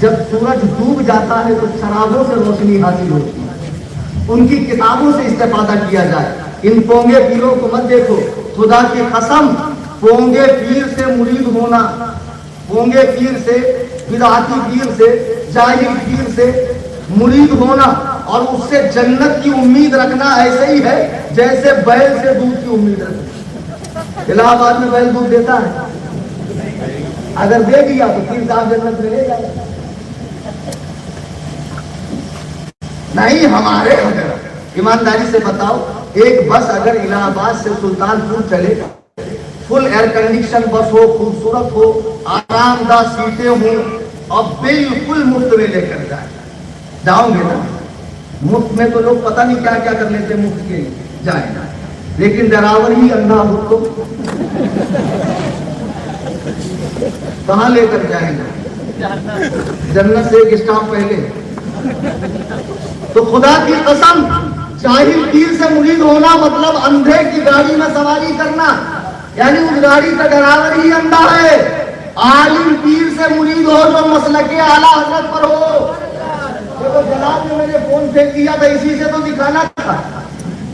جب سورج ڈوب جاتا ہے تو شرابوں سے روشنی حاصل ہوتی ہے، ان کی کتابوں سے استفادہ کیا جائے. ان پونگے پیروں کو مت دیکھو، خدا کی قسم پونگے پیر سے مرید ہونا، پونگے پیر سے، بدعتی پیر سے، جاہل پیر سے مرید ہونا اور اس سے جنت کی امید رکھنا ایسے ہی ہے جیسے بیل سے دودھ کی امید رکھنا. الہ آباد میں بیل دودھ دیتا ہے، اگر دے دیا تو پھر صاحب جنت میں لے جائے. نہیں، ہمارے ایمانداری سے بتاؤ، ایک بس اگر الہ آباد سے سلطان پور چلے، فل ایئر کنڈیشن بس ہو، خوبصورت ہو، آرام دہ سیٹیں ہوں اور بالکل مفت میں لے کر جائے، جاؤں گے نا؟ مفت میں تو لوگ پتہ نہیں کیا کیا کر لیتے مفت کے جائیں گا، لیکن ڈراور ہی اندھا ہو تو کہاں لے کر جائیں گے؟ جنت سے ایک اسٹاپ پہلے. تو خدا کی قسم جاہل پیر سے مرید ہونا مطلب اندھے کی گاڑی میں سواری کرنا، یعنی اس گاڑی کا ڈرائیور ہی اندھا ہے. عالم پیر سے مرید ہو جو مسلک اعلیٰ حضرت پر ہو. دیکھو جناب نے مجھے فون پھینک دیا تھا، اسی سے تو دکھانا تھا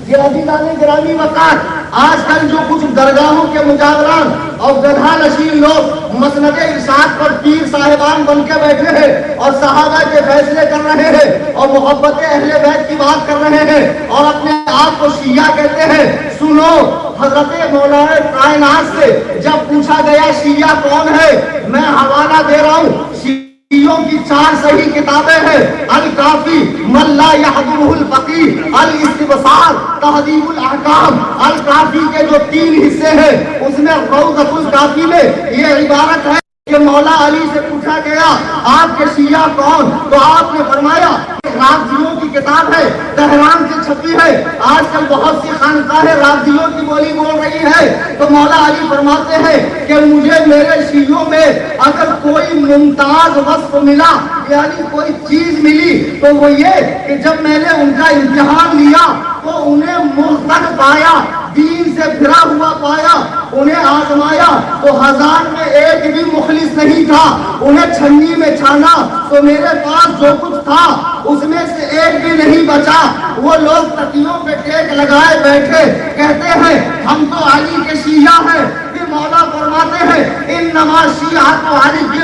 کہ عزیزان گرامی وقار آج کل جو کچھ درگاہوں کے مجاوران اور گدھا نشین لوگ مسند ارشاد پر پیر صاحبان بن کے بیٹھے ہیں اور صحابہ کے فیصلے کر رہے ہیں اور محبت اہل بیت کی بات کر رہے ہیں اور اپنے آپ کو شیعہ کہتے ہیں. سنو، حضرت مولانا کائنات سے جب پوچھا گیا شیعہ کون ہے، میں حوالہ دے رہا ہوں. شیعوں کی 4 صحیح کتابیں ہیں: الکافی، من لا یحضرہ الفقیہ، الاستبصار، تہذیب الاحکام. الکافی کے جو 3 حصے ہیں اس میں روضۃ الکافی میں یہ عبارت ہے کہ مولا علی سے پوچھا گیا آپ کے شیعہ کون، تو آپ نے فرمایا رافضیوں کی کتاب ہے، تہران سے چھپی ہے، آج کل بہت سی خانقاہیں رافضیوں کی بولی بول رہی ہے. تو مولا علی فرماتے ہیں کہ مجھے میرے شیعوں میں اگر کوئی ممتاز وصف ملا، یعنی کوئی چیز ملی، تو وہ یہ کہ جب میں نے ان کا امتحان لیا تو انہیں مرتد پایا، دین سے پھرا ہوا پایا. انہیں آزمایا تو 1000 میں ایک بھی مخلص نہیں تھا. انہیں چھنی میں چھانا تو میرے پاس جو کچھ تھا اس میں سے ایک بھی نہیں بچا. وہ لوگ تکیوں پہ ٹیک لگائے بیٹھے کہتے ہیں ہم تو علی کے شیعہ ہیں. پھر مولا فرماتے ہیں انما شیعۃ علی،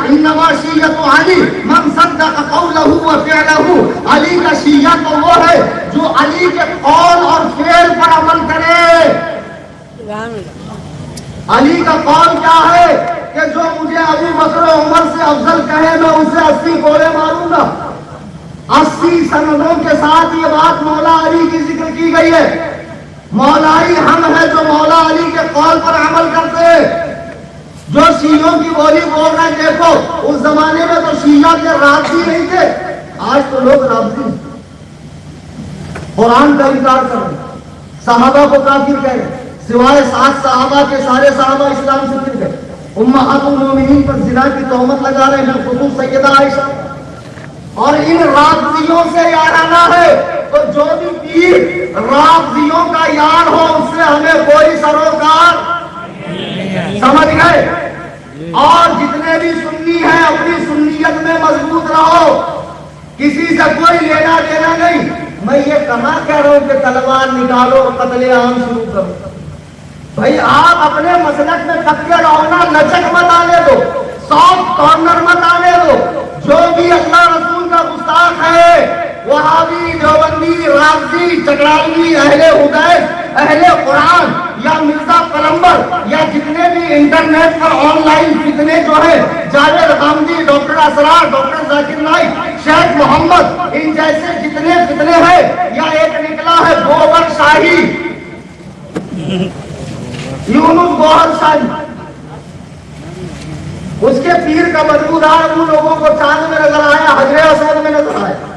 انما شیعۃ علی من صدق قولہ وفعلہ. علی کا شیعہ تو وہ ہے جو علی کے قول اور فعل پر عمل کرے. علی کا قول کیا ہے کہ جو مجھے ابو بکر و عمر سے افضل کہے میں اسے 80 کوڑے ماروں گا. 80 سندوں کے ساتھ یہ بات مولا علی کی ذکر کی گئی ہے. مولائی ہم ہیں جو مولا علی کے قول پر عمل کرتے ہیں. جو شیعوں کی بولی بول رہے ہیں، دیکھو اس زمانے میں تو شیعہ کے رافضی نہیں تھے، آج تو لوگ رافضی قرآن کا انکار کر رہے ہیں، صحابہ کو کافر کہہ رہے ہیں. سوائے 7 صحابہ کے سارے صحابہ اسلام سے پھر گئے. امہات المومنین پر زنا کی تہمت لگا رہے ہیں، خصوص سیدہ عائشہ. اور ان رافضیوں سے یارانہ ہے تو جو بھی پیر رافضیوں کا یار ہو اس سے ہمیں کوئی سروکار. سمجھ گئے؟ اور جتنے بھی سنی ہیں اپنی سنیت میں مضبوط رہو، کسی سے کوئی لینا دینا نہیں. میں یہ کہاں کہہ رہا ہوں کہ تلوار نکالو اور قتل عام شروع کرو. بھائی آپ اپنے مسلک میں کتے رہو نا، لچک مت آنے دو، سافٹ کارنر مت آنے دو. جو بھی اللہ رسول کا گستاخ ہے، وہابی، دیوبندی، رافضی، چکراوی، اہل حدیث، اہل قرآن یا مرزا پلمبر یا جتنے بھی انٹرنیٹ پر آن لائن فتنے جو ہیں، جاوید غامدی، ڈاکٹر اسرار، ڈاکٹر ذاکر نائک، شیخ محمد، ان جیسے جتنے فتنے ہیں، یا ایک نکلا ہے گوبر شاہی، یونس گوہر شاہی، اس کے پیر کا بدبودار ان لوگوں کو چاند میں نظر آیا، حجر اسود میں نظر آیا.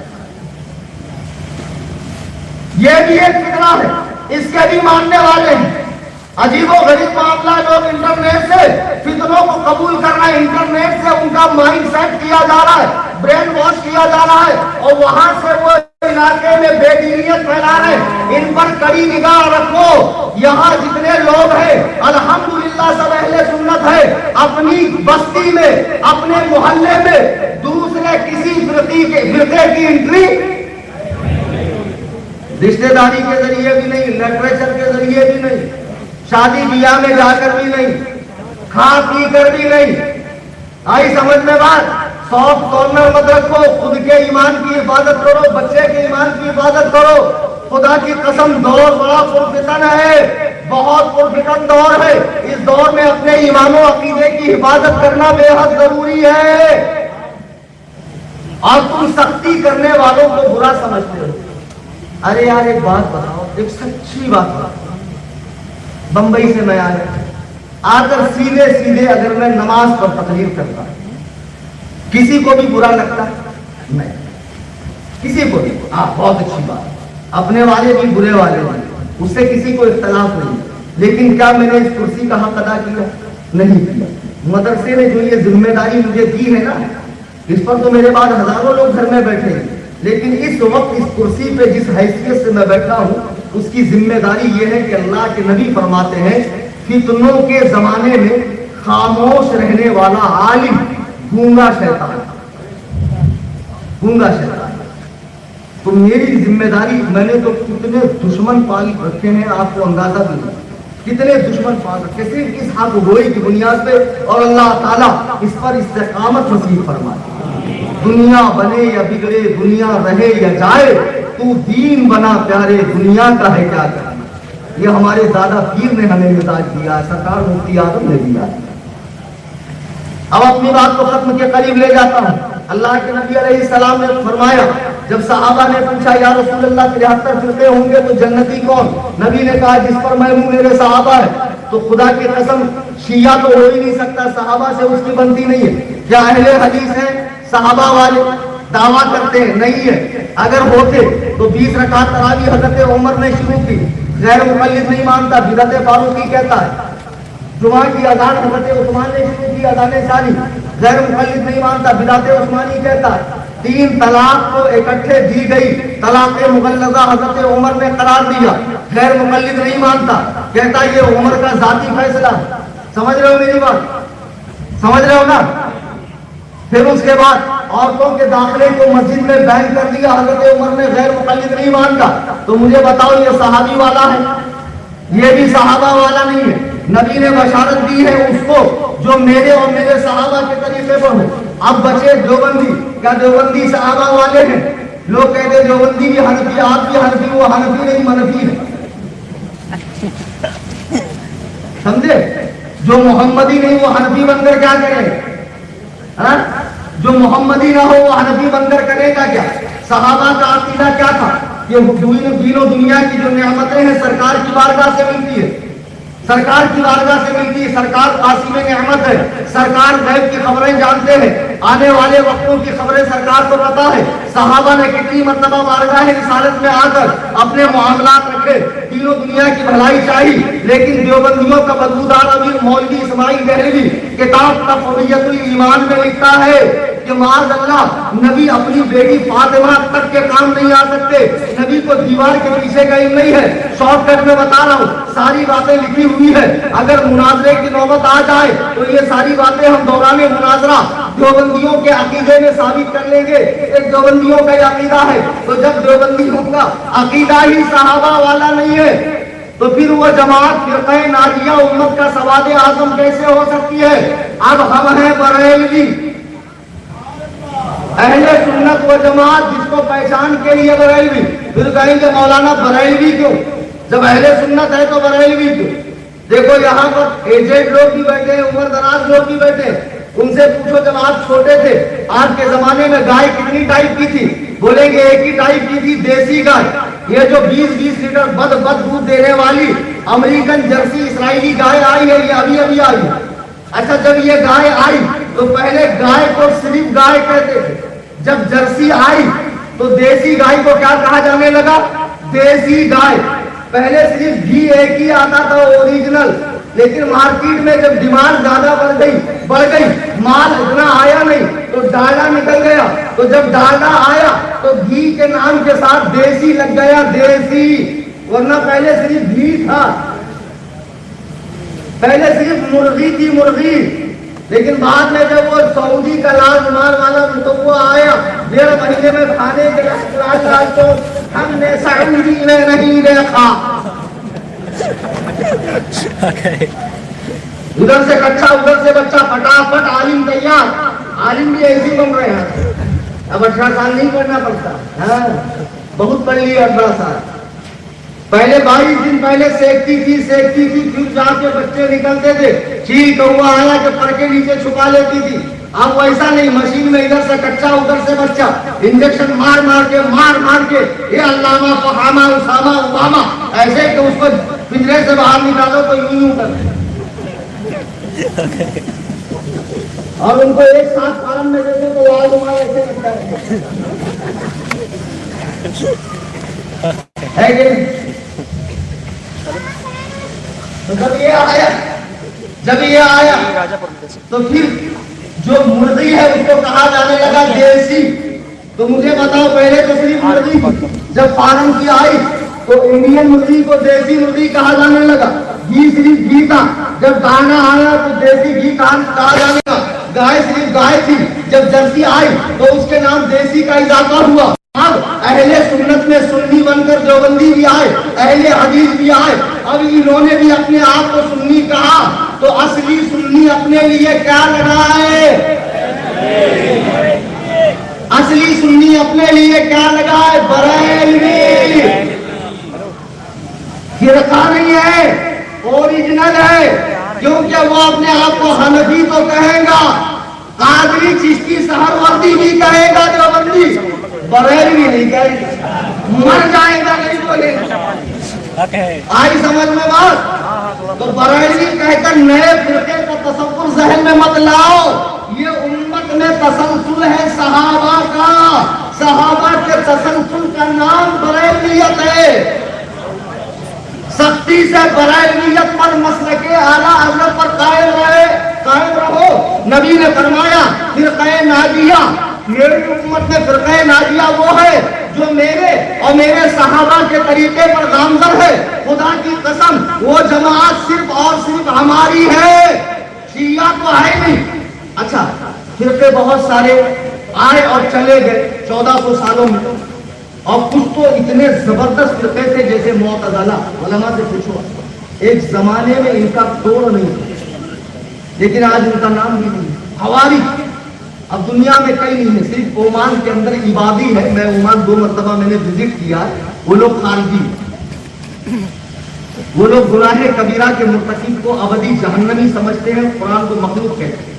یہ بھی ایک فتنہ ہے، اس کے بھی ماننے والے ہیں. عجیب و غریب معاملہ، لوگ انٹرنیٹ سے فتنوں کو قبول کر رہے ہیں، انٹرنیٹ سے ان کا مائنڈ سیٹ کیا جا رہا ہے، برین واش کیا جا رہا ہے، اور وہاں سے وہ علاقے میں بے دینیت پھیلا رہے ہیں. ان پر کڑی نگاہ رکھو. یہاں جتنے لوگ ہیں الحمدللہ سب اہل سنت ہے، اپنی اپنی بستی میں اپنے محلے میں دوسرے کسی فرقے کی انٹری رشتے داری کے ذریعے بھی نہیں، لٹریچر کے ذریعے بھی نہیں، شادی بیاہ میں جا کر بھی نہیں، کھا پی کر بھی نہیں. آئی سمجھ میں بات؟ سافٹ کارنر مت رکھو، خود کے ایمان کی حفاظت کرو، بچے کے ایمان کی حفاظت کرو. خدا کی قسم دور بڑا پرفتن ہے، بہت پرفتن دور ہے. اس دور میں اپنے ایمان و عقیدے کی حفاظت کرنا بے حد ضروری ہے. اور تم سختی کرنے والوں کو برا سمجھتے ہو. ارے یار ایک بات بتاؤ، ایک سچی بات بتاؤ. بمبئی سے میں آ کر سیدھے اگر میں نماز پر تقریر کرتا کسی کو بھی برا لگتا نہیں، کسی کو بھی. ہاں بہت اچھی بات، اپنے والے بھی برے والے بھی، اس سے کسی کو اختلاف نہیں. لیکن کیا میں نے اس کرسی کا حق ادا کیا؟ نہیں کیا. مدرسے نے جو یہ ذمہ داری مجھے دی ہے نا، اس پر تو میرے بعد ہزاروں لوگ گھر میں بیٹھے ہیں، لیکن اس وقت اس کرسی پہ جس حیثیت سے میں بیٹھا ہوں اس کی ذمہ داری یہ ہے کہ اللہ کے نبی فرماتے ہیں فتنوں کے زمانے میں خاموش رہنے والا عالم گونگا شیطان. تو میری ذمہ داری، میں نے تو کتنے دشمن پال رکھے ہیں آپ کو اندازہ بھی نہیں، کتنے دشمن پال رکھے صرف اس حق گوئی کی بنیاد پہ. اور اللہ تعالیٰ اس پر استقامت نصیب فرمائے. دنیا بنے یا بگڑے، دنیا رہے یا جائے، تو دین بنا پیارے، دنیا کا ہے کیا کرنا. یہ ہمارے دادا پیر نے ہمیں مزاج دیا، سرکار مفتی اعظم نے دیا. اب اپنی بات کو ختم کے قریب لے جاتا ہوں. اللہ کے نبی علیہ السلام نے فرمایا، جب صحابہ نے پوچھا یا رسول اللہ 73 فرقے ہوں گے تو جنتی کون؟ نبی نے کہا جس پر میں ہوں میرے صحابہ ہے. تو خدا کی قسم شیعہ تو ہو ہی نہیں سکتا، صحابہ سے اس کی بنتی نہیں ہے. کیا اہل حدیث ہیں صحابہ والے؟ دعویٰ کرتے ہیں نہیں ہے. اگر ہوتے تو 20 رکعت تراویح حضرت عمر نے شروع کی، غیر مقلد نہیں مانتا، بدعت فاروقی کہتا ہے. جمعہ کی اذان حضرت عثمان نے شروع کی، اذان ثانی، غیر مقلد نہیں مانتا، بدعت عثمانی کہتا ہے. 3 طلاق کو اکٹھے دی گئی، طلاق مغلظہ حضرت عمر نے قرار دیا، غیر مقلد نہیں مانتا، کہتا یہ عمر کا ذاتی فیصلہ ہے. سمجھ رہے ہو میری بات؟ سمجھ رہے ہو نا؟ پھر اس کے بعد عورتوں کے داخلے کو مسجد میں بین کر دیا، حضرت عمر نے، غیر مقلد نہیں مانتا. تو مجھے بتاؤ یہ صحابی والا ہے؟ یہ بھی صحابہ والا نہیں ہے. نبی نے بشارت دی ہے اس کو جو میرے اور میرے صحابہ کے طریقے پر ہو. اب بچے دیوبندی، کیا دیوبندی صحابہ والے ہیں؟ لوگ کہتے دیوبندی بھی حنفی، آپ بھی حنفی، وہ حنفی نہیں منفی ہے. سمجھے؟ جو محمدی نہیں وہ حنفی بن کر کیا کرے؟ جو محمدی نہ ہو وہ حنفی بن کر کرے گا کیا؟ صحابہ کا عقیدہ کیا تھا؟ یہ دین و دنیا کی جو نعمتیں ہیں سرکار کی بارگاہ سے ملتی ہے، سرکار کی بارگاہ سے ملتی ہے. سرکار قاسم نعمت ہے، سرکار غیب کی خبریں جانتے ہیں، آنے والے وقتوں کی خبریں سرکار کو پتا ہے. صحابہ نے کتنی مرتبہ بارگاہ رسالت میں آ کر اپنے معاملات رکھے، دین و دنیا کی بھلائی چاہی. لیکن دیوبندیوں کا بدبودار امیر مولوی اسماعیل دہلوی کتاب تقویت الایمان میں لکھتا ہے کہ معاذ اللہ نبی اپنی بیٹی فاطمہ تک کے کام نہیں آ سکتے، نبی کو دیوار کے پیچھے کا علم نہیں ہے. شارٹ کٹ میں بتا رہا ہوں، ساری باتیں لکھی ہوئی ہے. اگر مناظرے کی نوبت آ جائے تو یہ ساری باتیں ہم دوران مناظرہ دیوبندیوں کے عقیدے میں ثابت کر لیں گے. ایک دیوبندیوں کا یہ عقیدہ ہے، تو جب دیوبندیوں کا عقیدہ ہی صحابہ والا نہیں ہے تو پھر وہ جماعت فرقہ ناجیہ امت کا سواد اعظم کیسے ہو سکتی ہے؟ اب ہم ہیں بریلوی، اہل سنت و جماعت جس کو پہچان کے لیے بریلوی. پھر کہیں گے مولانا بریلوی کیوں؟ جب اہل سنت ہے تو بریلوی کیوں؟ دیکھو یہاں پر ایجنٹ لوگ بھی بیٹھے ہیں، عمر دراز لوگ بھی بیٹھے ہیں. ان سے پوچھو جب آپ چھوٹے تھے آج کے زمانے میں گائے کتنی ٹائپ کی تھی؟ بولیں گے ایک ہی ٹائپ کی تھی، دیسی گائے. یہ جو 20-20 لیٹر بد دودھ دینے والی امریکن جرسی اسرائیلی گائے آئی ہے، یہ ابھی آئی ہے. اچھا جب یہ گائے آئی تو پہلے گائے کو صرف گائے کہتے تھے، جب جرسی آئی تو دیسی گائے کو کیا کہا جانے لگا؟ دیسی گائے. پہلے صرف گھی ایک ہی آتا تھا اوریجنل، لیکن مارکیٹ میں جب ڈیمانڈ زیادہ بڑھ گئی، مال اتنا آیا نہیں تو ڈالڈا نکل گیا. تو جب ڈالڈا آیا تو گھی کے نام کے ساتھ دیسی لگ گیا، دیسی. ورنہ پہلے صرف گھی تھا، پہلے صرف مرغی تھی، مرغی. لیکن بعد میں جب وہ سعودی کا لازمان والا تو وہ آیا 1.5 مہینے میں کھانے کے لائق تو ہم نے سعودی میں نہیں دیکھا. ادھر سے کچا ادھر سے بچہ فٹافٹ عالم تیار. عالم بھی ایسے بن رہے ہیں. اب 18 سال نہیں پڑھنا پڑتا. بہت پڑھ لیے 18 سال. پہلے 22 دن پہلے سیکتی تھی پھر جا کے بچے نکلتے تھے. چیل کوا آیا کہ پر کے نیچے چھپا لیتی تھی. اب ویسا نہیں, مشین میں ادھر سے کچا ادھر سے بچہ, انجیکشن مار کے یہ علامہ فہامہ اسامہ اوباما ایسے کہ اس کو پنجرے سے باہر نکالو تو یوں کرتے اور ان کو ایک ساتھ فارم میں دیتے تو آج ہمارا ایسے لگتا ہے کہ جب یہ آیا تو پھر جو مرغی ہے اس کو کہا جانے لگا دیسی. تو مجھے بتاؤ, پہلے تو صرف مرغی, جب فارم کی آئی تو انڈین مرغی کو دیسی مرغی کہا جانے لگا. گھی صرف گھی تھا, جب گانا آیا تو دیسی گھی کہا جانے لگا. گائے صرف گائے تھی, جب جرسی آئی تو اس کے نام دیسی کا اضافہ ہوا. اب اہل سنت میں سنی بن کر دیوبندی بھی آئے, اہل حدیث بھی آئے. اب انہوں نے بھی اپنے آپ کو سنی کہا تو اصلی سنی اپنے لیے کیا لگائے؟ اصلی سنی اپنے لیے کیا لگائے؟ بریلوی. فرقہ نہیں ہے, اوریجنل ہے. کیونکہ وہ اپنے آپ کو حنفی تو کہے گا, قادری چشتی سہروردی بھی کہے گا, دیوبندی بریلوی نہیں کہے گا. مر جائے گا نہیں بولے گا. آئی سمجھ میں بات؟ تو بریلوی کہہ کر نئے فرقے کا تصور ذہن میں مت لاؤ. یہ امت میں تسلسل ہے صحابہ کا. صحابہ کے تسلسل کا نام بریلویت ہے. سختی سے بریلویت پر مسلک اعلیٰ حضرت پر قائم رہو. نبی نے فرمایا فرقہ ناجیہ, میری امت میں فرقہ ناجیہ وہ ہے جو میرے اور میرے صحابہ کے طریقے پر گامزن ہے. خدا کی قسم وہ جماعت صرف اور صرف ہماری ہے, شیعہ تو ہے نہیں. اچھا, فرقے بہت سارے آئے اور چلے گئے 1400 سالوں میں, اور کچھ تو اتنے زبردست فرقے تھے جیسے معتزلہ. علماء سے پوچھو, ایک زمانے میں ان کا توڑ نہیں, لیکن آج ان کا نام بھی نہیں. خوارج اب دنیا میں کئی نہیں ہے, صرف عمان کے اندر عبادی ہے. میں عمان 2 مرتبہ میں نے وزٹ کیا. وہ لوگ خارجی, وہ لوگ گناہ کبیرہ کے مرتکب کو ابدی جہنمی سمجھتے ہیں, قرآن کو مخلوق کہتے ہیں.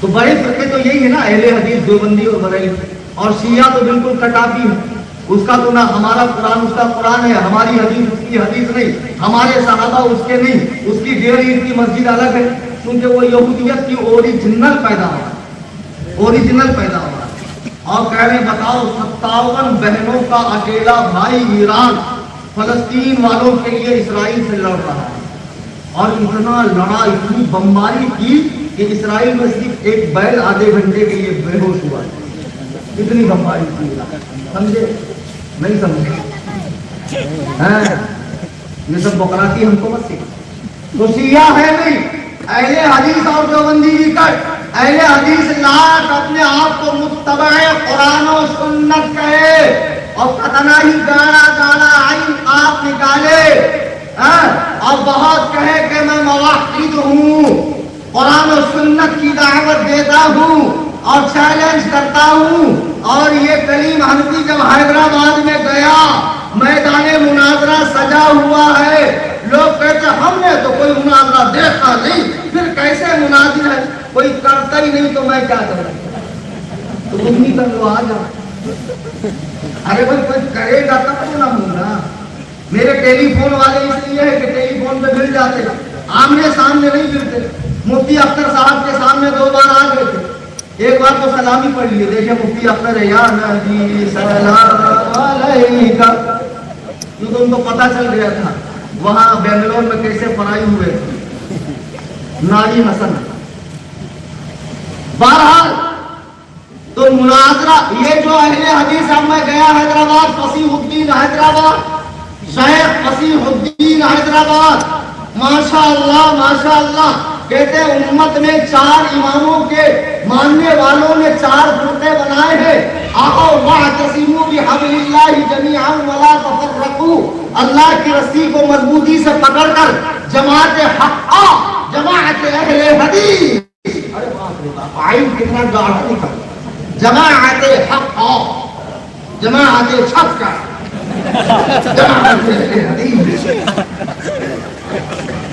تو بڑے فرقے تو یہی ہے نا, اہل حدیث, دیوبندی اور بریلوی. اور شیعہ تو بالکل کٹافی ہے, اس کا تو نہ ہمارا قرآن اس کا قرآن ہے, ہماری حدیث اس کی حدیث نہیں, ہمارے صحابہ اس کے نہیں, اس کی ڈیڑھ عید کی مسجد الگ ہے. کیونکہ وہ یہودیت کی اوریجنل پیدا ہوا. اور کہہ رہے بتاؤ 57 بہنوں کا اکیلا بھائی ایران فلسطین والوں کے لیے اسرائیل سے لڑ رہا ہے, اور اتنا لڑا, اتنی بمباری کی کہ اسرائیل میں صرف ایک بیل آدھے گھنٹے کے لیے بے ہوش ہوا ہے. اتنی بمباری کی, سمجھے نہیں سمجھے؟ یہ سب بکراتی ہم کو مت سکھا. تو شیعہ ہے نہیں, اہل حدیث اور دیوبندی بھی کٹ. اہل حدیث لاکھ اپنے آپ کو متبع قرآن و سنت کہے, اور ختنہ ہی گانا عین آپ نکالے, اور بہت کہے کہ میں موحد ہوں, قرآن و سنت کی دعوت دیتا ہوں اور چیلنج کرتا ہوں. اور یہ کلیم حنفی جب حیدرآباد میں گیا, میدان مناظرہ سجا ہوا ہے. لوگ کہتے ہم نے تو کوئی مناظرہ دیکھا نہیں, پھر کیسے مناظر ہے, کوئی کرتا ہی نہیں تو میں کیا کروں. تو تم ہی کر لو, آ جاؤ. ارے بھائی کوئی کرے گا تب تو نہ ہوگا. میرے ٹیلی فون والے اس لیے ہے کہ ٹیلی فون پہ مل جاتے, آمنے سامنے نہیں ملتے. مفتی اختر صاحب کے سامنے 2 بار آ گئے تھے, ایک بار تو سلامی پڑھ لیے, دیکھیں مفتی اختر یا نبی سلام علیکہ, کیونکہ ان کو پتہ چل گیا تھا وہاں بنگلور میں کیسے فرائی ہوئے ناری حسن. بہرحال تو مناظرہ یہ جو اہل حدیث, اب میں گیا حیدرآباد, فصیح الدین حیدرآباد, شیخ فصیح الدین حیدرآباد, ماشاء اللہ کہتے ہیں امت میں 4 اماموں کے ماننے والوں نے 4 فرقے بنائے ہیں. آؤ واعتصموا بحبل اللہ جمیعا ولا تفرقوا، اللہ کی رسی کو مضبوطی سے پکڑ کر جماعت حق، جماعت اہل حدیث، ارے باپ رے باپ آئین کتنا گاڑا لکھا، جماعت حق، جماعت چھپ کا، جماعت اہل حدیث.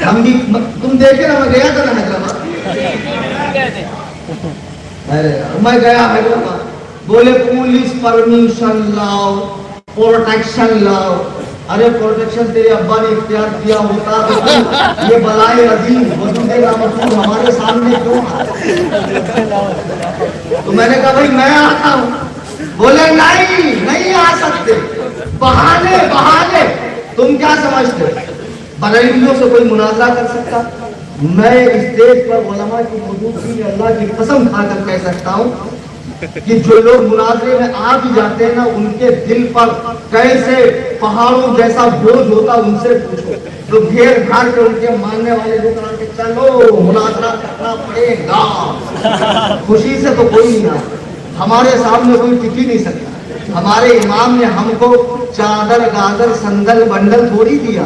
ہم بھی تم دیکھے نا، میں گیا تھا نا حیدرآباد، میں گیا حیدرآباد، بولے پولیس پرمیشن لاؤ، پروٹیکشن لاؤ. ارے پروٹیکشن تیرے ابا نے اختیار کیا ہوتا تو یہ بلائے عظیم وجود رحمت ہمارے سامنے کیوں آ؟ تو میں نے کہا بھائی میں آتا ہوں. بولے نہیں آ سکتے، بہانے بہانے. تم کیا سمجھتے بریلویوں سے کوئی مناظرہ کر سکتا؟ میں اسٹیج پر علماء کی موجودگی میں اللہ کی قسم کھا کر کہہ سکتا ہوں کہ جو لوگ مناظرے میں آ بھی جاتے ہیں نا، ان کے دل پر کیسے پہاڑوں جیسا بوجھ ہوتا، ان سے پوچھو. تو گھیر گھر کے ان کے ماننے والے لوگ آ کے چلو مناظرہ کرنا پڑے گا. خوشی سے تو کوئی نہیں آیا، ہمارے سامنے کوئی ٹک ہی نہیں سکتا. ہمارے امام نے ہم کو چادر گادر سندل بنڈل تھوڑی دیا،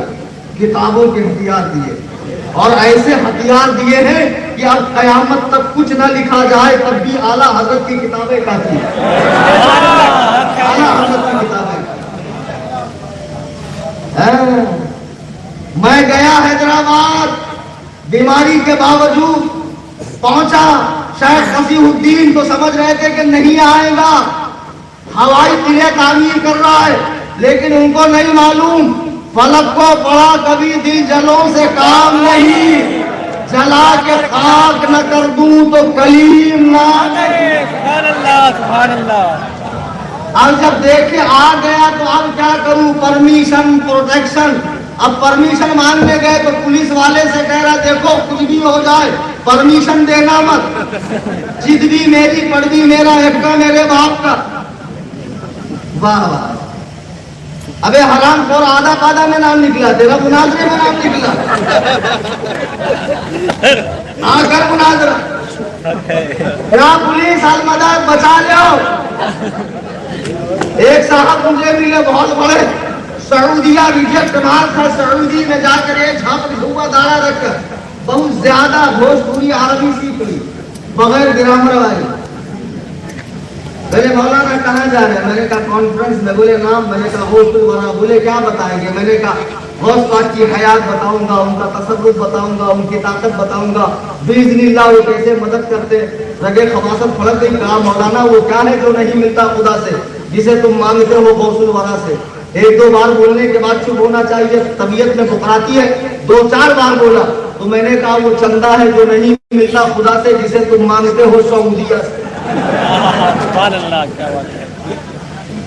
کتابوں کے ہتھیار دیے، اور ایسے ہتھیار دیے ہیں کہ اب قیامت تک کچھ نہ لکھا جائے تب بھی اعلیٰ حضرت کی کتابیں کافی ہیں. اعلیٰ حضرت کی کتابیں. میں گیا حیدرآباد، بیماری کے باوجود پہنچا. شیخ قصیح الدین تو سمجھ رہے تھے کہ نہیں آئے گا، ہوائی قلعے تعمیر کر رہا ہے، لیکن ان کو نہیں معلوم فلک کو پڑا کبھی دل جلوں سے کام نہیں، جلا کے خاک نہ کر دوں تو کلیم نہ. سبحان اللہ سبحان اللہ. اب جب دیکھے آ گیا تو اب کیا کروں؟ Permission protection. اب پرمیشن مانگنے گئے تو پولیس والے سے کہہ رہا دیکھو کچھ بھی ہو جائے پرمیشن دینا مت، جد بھی میری پڑ بھی میرا، ایک کا میرے باپ کا. واہ واہ. ابے حرام خور آدھا پادہ میں نام نکلا، تیرا مناظرے میں نام نکلا. آ کر مناظرہ کیا پولیس المدد بچا لو. ایک صاحب مجھے ملے بہت بڑے، سعودیہ ریجیکٹ مار تھا، سعودی میں جا کر ایک جھاپ ہوا دارا رکھ کر بہت زیادہ بھوجپوری عربی سیکھ لی بغیر گرامر والی. میرے مولانا کہاں جا رہے ہیں؟ میں نے کہا کانفرنس میں. بولے نام؟ میں نے کہا غوث الورا. بولے کیا بتائیں گے؟ میں نے کہا غوث پاک کی حیات بتاؤں گا، ان کا تصرف بتاؤں گا، ان کی طاقت بتاؤں گا، باذن اللہ وہ کیسے مدد کرتے. رگے خباثت پھڑک گئی. کہا مولانا وہ کیا ہے جو نہیں ملتا خدا سے، جسے تم مانگتے ہو غوث الورا سے؟ 1-2 بار بولنے کے بعد چپ ہونا چاہیے، طبیعت میں بکراتی ہے. 2-4 بار بولا تو میں نے کہا وہ چندہ ہے جو نہیں ملتا خدا سے، جسے تم مانگتے ہو سعودیہ سے. سبحان اللہ. کیا بات ہے.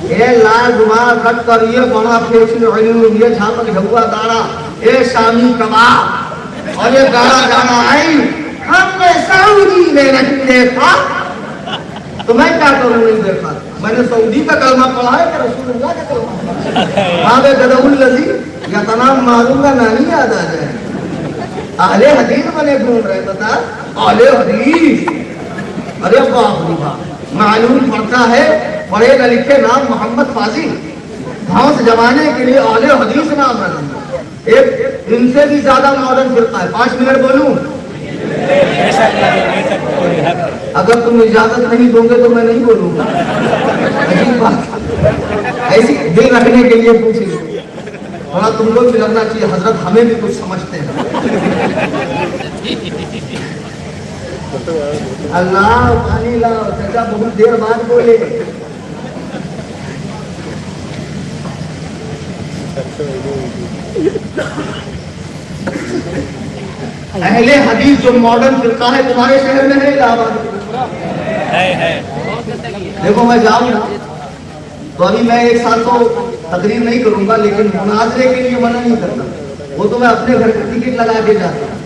اے لازمار رکھ کر یہ بڑا فیشن علوم، یہ جھاپک ہوا داڑا، اے شامی کباب اور یہ گاڑا گاڑا آئی، ہم نے سعودی میں نہیں دیکھا تو میں کیا کروں؟ نہیں دیکھا. میں نے سعودی کا کلمہ پڑھا ہے کہ رسول اللہ کا کلمہ؟ ہاں بے گدہ الذی یا تمام معلوم کا نام یاد آ جائے. اہل حدیث بنے گھوم رہے، بتا اہل حدیث. ارے باپ رے باپ. معلوم پڑتا ہے پڑھے گا لکھے نام محمد فاضل، بھونس جمانے کے لیے اہل حدیث نام رکھیں. ایک ان سے بھی زیادہ ماڈرن فرقہ ہے. 5 منٹ بولوں؟ اگر تم اجازت نہیں دو گے تو میں نہیں بولوں گا. عجیب بات، ایسی دل رکھنے کے لیے پوچھ لو. تھوڑا تم لوگ بھی لگنا چاہیے حضرت ہمیں بھی کچھ سمجھتے ہیں. اللہ پانی لاؤ. چچا بہت دیر بعد بولے. اہل حدیث جو ماڈرن فرقہ ہے تمہارے شہر میں ہے الہ آباد. دیکھو میں جاؤں نا تو ابھی میں 1 سال تو تقریر نہیں کروں گا، لیکن مناظرے کے لیے منع نہیں کرتا. وہ تو میں اپنے گھر کی ٹکٹ لگا کے جاتا ہوں.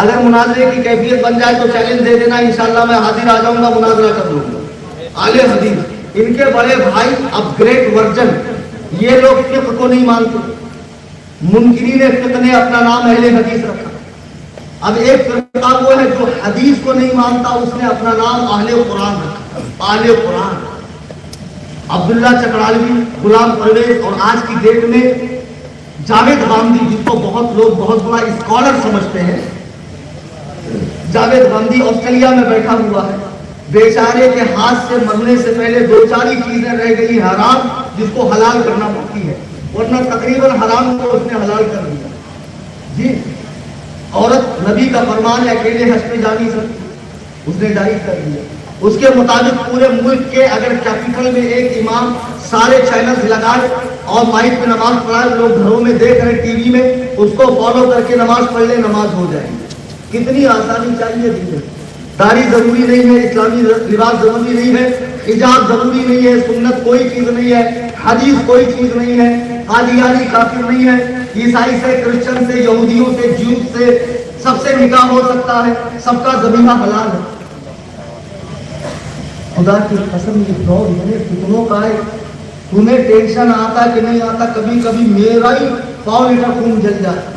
اگر مناظرے کی کیفیت بن جائے تو چیلنج دے دینا، انشاءاللہ میں حاضر آ جاؤں گا، مناظرہ کر لوں گا. اہل حدیث ان کے بڑے بھائی اپ گریڈ ورژن، یہ لوگ فقہ کو نہیں مانتے. منکرین فقہ نے اپنا نام اہل حدیث رکھا. اب ایک فرقہ وہ ہے جو حدیث کو نہیں مانتا، اس نے اپنا نام اہل قرآن رکھا، اہل قرآن۔ عبداللہ چکرالوی، غلام پرویز، اور آج کی ڈیٹ میں جاوید غامدی، جس کو بہت لوگ بہت بڑا اسکالر سمجھتے ہیں، جاوید غامدی آسٹریلیا میں بیٹھا ہوا ہے، بیچارے کے ہاتھ سے مرنے سے پہلے دو چار ہی چیزیں رہ گئی حرام جس کو حلال کرنا پڑتی ہے، ورنہ تقریباً حرام کو اس نے حلال کر دیا۔ جی، عورت نبی کا فرمان ہے اکیلے حج پہ جا نہیں سکتی، اس نے جائز کر دیا۔ اس کے مطابق پورے ملک کے اگر کیپٹل میں ایک امام سارے چینلز لگائے اور مائک پہ نماز پڑھائے، لوگ گھروں میں دیکھ رہے ٹی وی میں، اس کو فالو کر کے نماز پڑھ لے، نماز ہو جائے گی۔ کتنی آسانی چاہیے دین میں۔ داڑھی ضروری نہیں ہے، اسلامی لباس ضروری نہیں ہے، حجاب ضروری نہیں ہے، سنت کوئی چیز نہیں ہے، حدیث کوئی چیز نہیں ہے، قادیانی کافر نہیں ہے، عیسائی سے، کرسچن سے، یہودیوں سے، جیوز سے سب سے نکاح ہو سکتا ہے، سب کا ذبیحہ حلال ہے۔ خدا کی قسم یہ دور اتنے فتنوں کا ہے، تمہیں ٹینشن آتا کہ نہیں آتا؟ کبھی کبھی میرا ہی 100 لیٹر خون جل جاتا،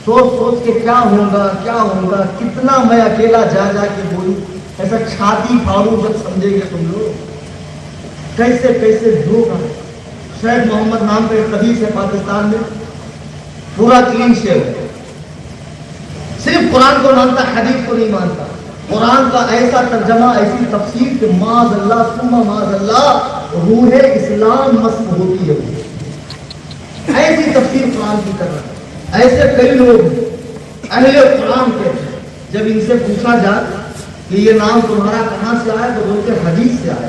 سوچ سوچ کے کیا ہوگا کیا ہوگا، کتنا میں اکیلا جا جا کے بولوں، ایسا چھاتی پھاڑوں جب سمجھیں گے تم لوگ کیسے کیسے لوگ ہیں۔ شیخ محمد نام کا ایک حدیث ہے پاکستان میں، پورا کلین شیو ہے، صرف قرآن کو مانتا، حدیث کو نہیں مانتا۔ قرآن کا ایسا ترجمہ، ایسی تفسیر کہ معاذ اللہ ثم معاذ اللہ روح اسلام مسح ہوتی ہے، ایسی تفسیر قرآن کی کر رہا ہے۔ ایسے کئی لوگ اہل قرآن کے، جب ان سے پوچھا جائے کہ یہ نام تمہارا کہاں سے آیا تو بولتے حدیث سے آیا۔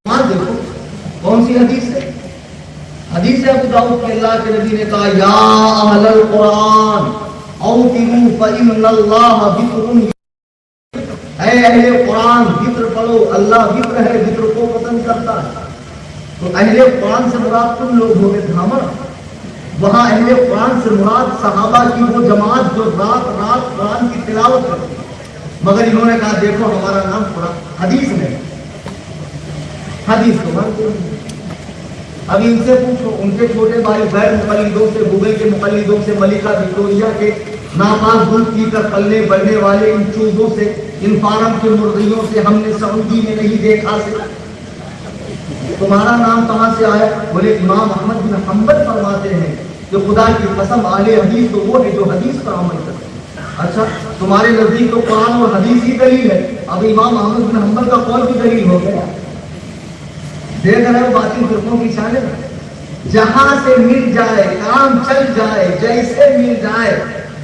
وہاں دیکھو کون سی حدیث ہے؟ حدیث ابو داؤد کے اللہ کے نبی نے کہا یا اہل القرآن اوتروا فإن اللہ ذکر، اے اہل قرآن ذکر پڑھو، اللہ ذکر ہے، ذکر کو پسند کرتا ہے۔ تو اہل قرآن سے مراد تم لوگ ہو گے دھامر، وہاں اہل قرآن سے مراد صحابہ کی وہ جماعت جو رات رات قرآن کی تلاوت کرتی، مگر انہوں نے کہا دیکھو ہمارا نام قرآن، حدیث نہیں، حدیث کو مانتے نہیں۔ ابھی ان سے پوچھو، ان کے چھوٹے بھائی غیر مقلدوں سے، گوگل کے مقلدوں سے، ملکہ وکٹوریہ کے ناپاک دودھ پی کر پلنے بڑھنے والے ان چوزوں سے، ان فارم کے مرغیوں سے ہم نے سعودی میں نہیں دیکھا سے، تمہارا نام کہاں سے آیا؟ بولے امام احمد بن حنبل فرماتے ہیں کہ خدا کی قسم اہل حدیث تو وہ ہے جو حدیث پر عمل کرتے ہیں۔ اچھا تمہارے نزدیک تو قرآن اور حدیث ہی دلیل ہے، اب امام احمد بن حنبل کا قول بھی دلیل ہو گیا۔ دیکھ رہے ہو باطل فرقوں کی شانیں، جہاں سے مل جائے کام چل جائے، جیسے مل جائے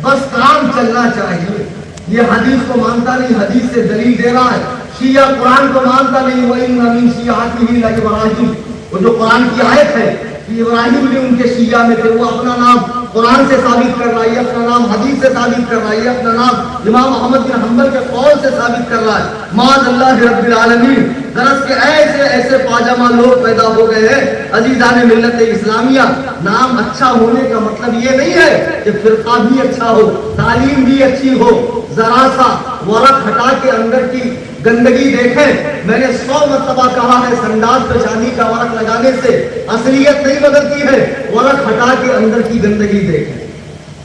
بس کام چلنا چاہیے۔ یہ حدیث کو مانتا نہیں، حدیث سے دلیل دے رہا ہے۔ شیعہ قرآن کو مانتا نہیں، وَإِنَّ مِن شِيَعَتِهِ لَإِبْرَاهِيمَ، وہ جو قرآن کی آیت ہے کہ ابراہیم بھی ان کے شیعہ میں تھے، وہ اپنا نام قرآن سے ثابت کر رہا ہے، اپنا نام حدیث سے ثابت کر رہا ہے، اپنا نام امام احمد بن حنبل کے قول سے ثابت کر رہا ہے۔ معاذ اللہ رب العالمین، درس کے ایسے ایسے پاجامہ لوگ پیدا ہو گئے ہیں۔ عزیزان ملت اسلامیہ، نام اچھا ہونے کا مطلب یہ نہیں ہے کہ فرقہ بھی اچھا ہو، تعلیم بھی اچھی ہو۔ ذرا سا ورق ہٹا کے اندر کی گندگی دیکھیں، میں نے 100 مرتبہ کہا ہے، سنداز پہ چاندی کا ورق لگانے سے اصلیت نہیں بدلتی ہے، ورق ہٹا کے اندر کی گندگی دیکھیں۔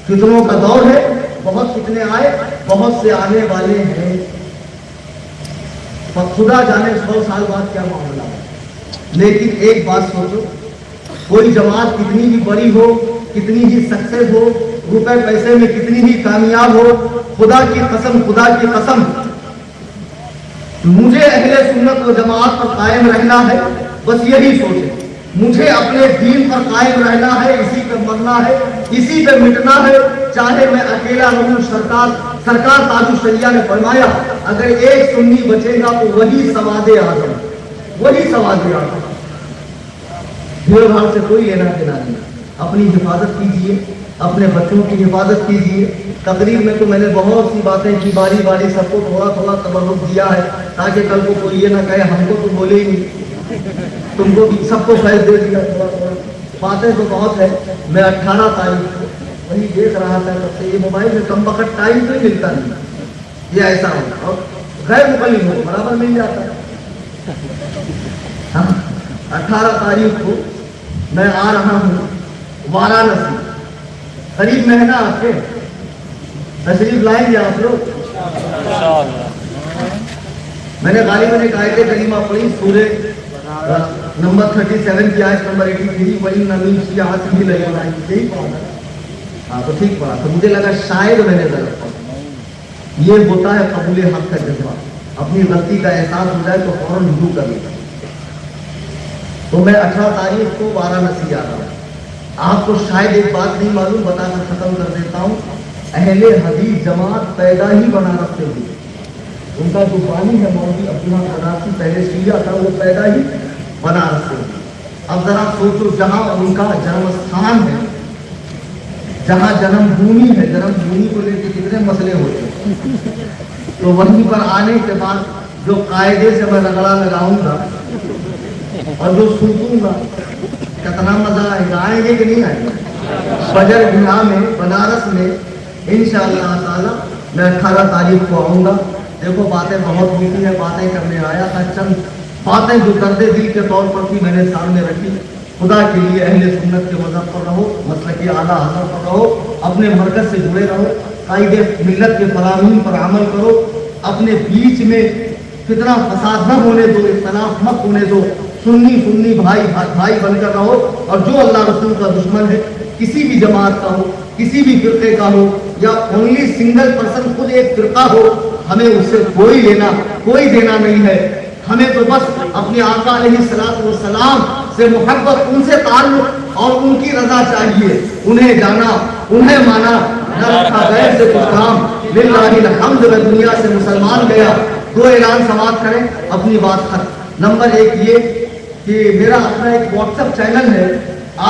فتنوں کا دور ہے، بہت فتنے آئے، بہت سے آنے والے ہیں، خدا جانے 100 سال بعد کیا معاملہ ہے۔ لیکن ایک بات سوچو، کوئی جماعت کتنی بھی بڑی ہو، کتنی ہی سکسیس ہو، روپے پیسے میں کتنی ہی کامیاب ہو، خدا کی قسم مجھے اہل سنت و جماعت پر قائم رہنا ہے، بس یہی سوچے، مجھے اپنے دین پر قائم رہنا ہے، اسی پہ مرنا ہے، اسی پہ مٹنا ہے، چاہے میں اکیلا رہوں۔ سرکار تاج الشریعہ نے فرمایا اگر ایک سنی بچے گا تو وہی سواد اعظم، وہی سواد اعظم۔ بھیڑ بھاڑ سے کوئی لینا دینا نہیں، اپنی حفاظت کیجیے، اپنے بچوں کی حفاظت کیجیے۔ تقریر میں تو میں نے بہت سی باتیں کی، باری باری سب کو تھوڑا تھوڑا تبرک دیا ہے تاکہ کل کو کوئی یہ نہ کہے ہم کو تو بولے ہی نہیں، تم کو سب کو فیض دے دیا تھوڑا تھوڑا۔ باتیں تو بہت ہے۔ میں 18 تاریخ کو وہی دیکھ رہا تھا، تب سے یہ موبائل میں کم وقت ٹائم تو ملتا نہیں، یہ ایسا ہوتا، اور غیر مقلد ہو برابر مل جاتا ہے۔ ہاں 18 تاریخ کو میں آ رہا ہوں وارانسی، قریب مہینہ آپ کے تشریف لائیں گے آپ لوگ؟ انشاءاللہ. میں نے غالباً ایک آیت کریمہ پڑھی سورہ نمبر 37 کی آیت نمبر 83 وَإِنَّ مِن شِيَعَتِهِ لَإِبْرَاهِيمَ. ٹھیک پڑھا؟ ہاں تو ٹھیک پڑھا. تو مجھے لگا شاید میں نے غلط پڑھا. یہ ہوتا ہے قبول حق کا جذبہ. اپنی غلطی کا احساس ہو جائے تو فوراً رجوع کر لیتا. تو میں 18 تاریخ کو وارانسی جا رہا ہوں. آپ کو شاید ایک بات نہیں معلوم, بتا کر ختم کر دیتا ہوں. اہل حدیث جماعت پیدا ہی بنارس سے ہوئی. ان کا جو بانی ہے مولوی عبداللہ قناسی, پہلے شیعہ تھا, وہ پیدا ہی بنارس سے ہوئی. اب ذرا سوچو, جہاں ان کا جنم استھان ہے, جہاں جنم بھومی ہے, جنم بھومی کو لے کے کتنے مسئلے ہوتے ہیں. تو وہیں پر آنے کے بعد جو قاعدے سے میں رگڑا لگاؤں گا اور جو سوچوں گا, کتنا مزہ آئے گا. آئیں گے کہ نہیں آئیں گے؟ فجر گناہ میں بنارس میں انشاءاللہ تعالی میں 18 تاریخ کو آؤں گا. دیکھو باتیں بہت ہوتی ہیں, باتیں کرنے آیا تھا. چند باتیں جو درد دل کے طور پر بھی میں نے سامنے رکھی. خدا کے لیے اہل سنت کے مذہب پر رہو, مسلک اعلیٰ حضرت پر رہو, اپنے مرکز سے جڑے رہو, قائد ملت کے فرامین پر عمل کرو, اپنے بیچ میں فتنہ فساد نہ ہونے دو, اختلاف مت ہونے دو, سنی سنی بھائی بھائی بن کر رہو. اور جو اللہ رسول کا دشمن ہے, کسی بھی جماعت کا ہو, کسی بھی فرقے کا ہو, یا اونلی سنگل پرسن خود ایک فرقہ ہو, ہمیں اس سے کوئی لینا کوئی دینا نہیں ہے. ہمیں تو بس اپنے آقا علیہ الصلوۃ والسلام سے محبت, ان سے تعلق اور ان کی رضا چاہیے. انہیں جانا, انہیں مانا, نہ رکھا غیر سے کچھ کام. للہ الحمد, میں دنیا سے مسلمان گیا. 2 اعلان سماعت کریں, اپنی بات ختم. نمبر 1 یہ کہ میرا اپنا ایک واٹس ایپ چینل ہے,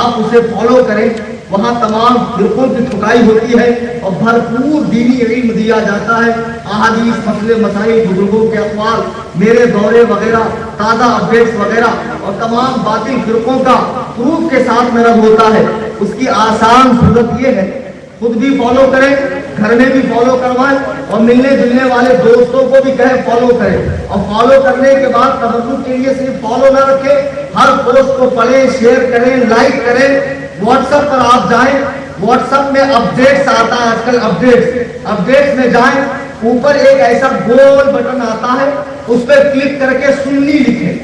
آپ اسے فالو کریں. وہاں تمام فرقوں کی ٹھکائی ہوتی ہے اور بھرپور دینی علم دیا جاتا ہے. احادیث, مسئلے مسائل, بزرگوں کے اقوال, میرے دورے وغیرہ, تازہ اپڈیٹس وغیرہ اور تمام باطل فرقوں کا پروف کے ساتھ میرا ہوتا ہے. اس کی آسان صورت یہ ہے, خود بھی فالو کریں, گھر میں بھی فالو کروائیں, اور ملنے جلنے والے دوستوں کو بھی کہیں فالو کریں. اور فالو کرنے کے بعد تبرک کے لیے صرف فالو نہ رکھیں, ہر پوسٹ کو پڑھیں, شیئر کریں, لائک کریں. واٹس ایپ پر آپ جائیں, واٹس ایپ میں اپڈیٹس آتا ہے آج کل, اپڈیٹس میں جائیں, اوپر ایک ایسا گول بٹن آتا ہے, اس پہ کلک کر کے سنی لکھیں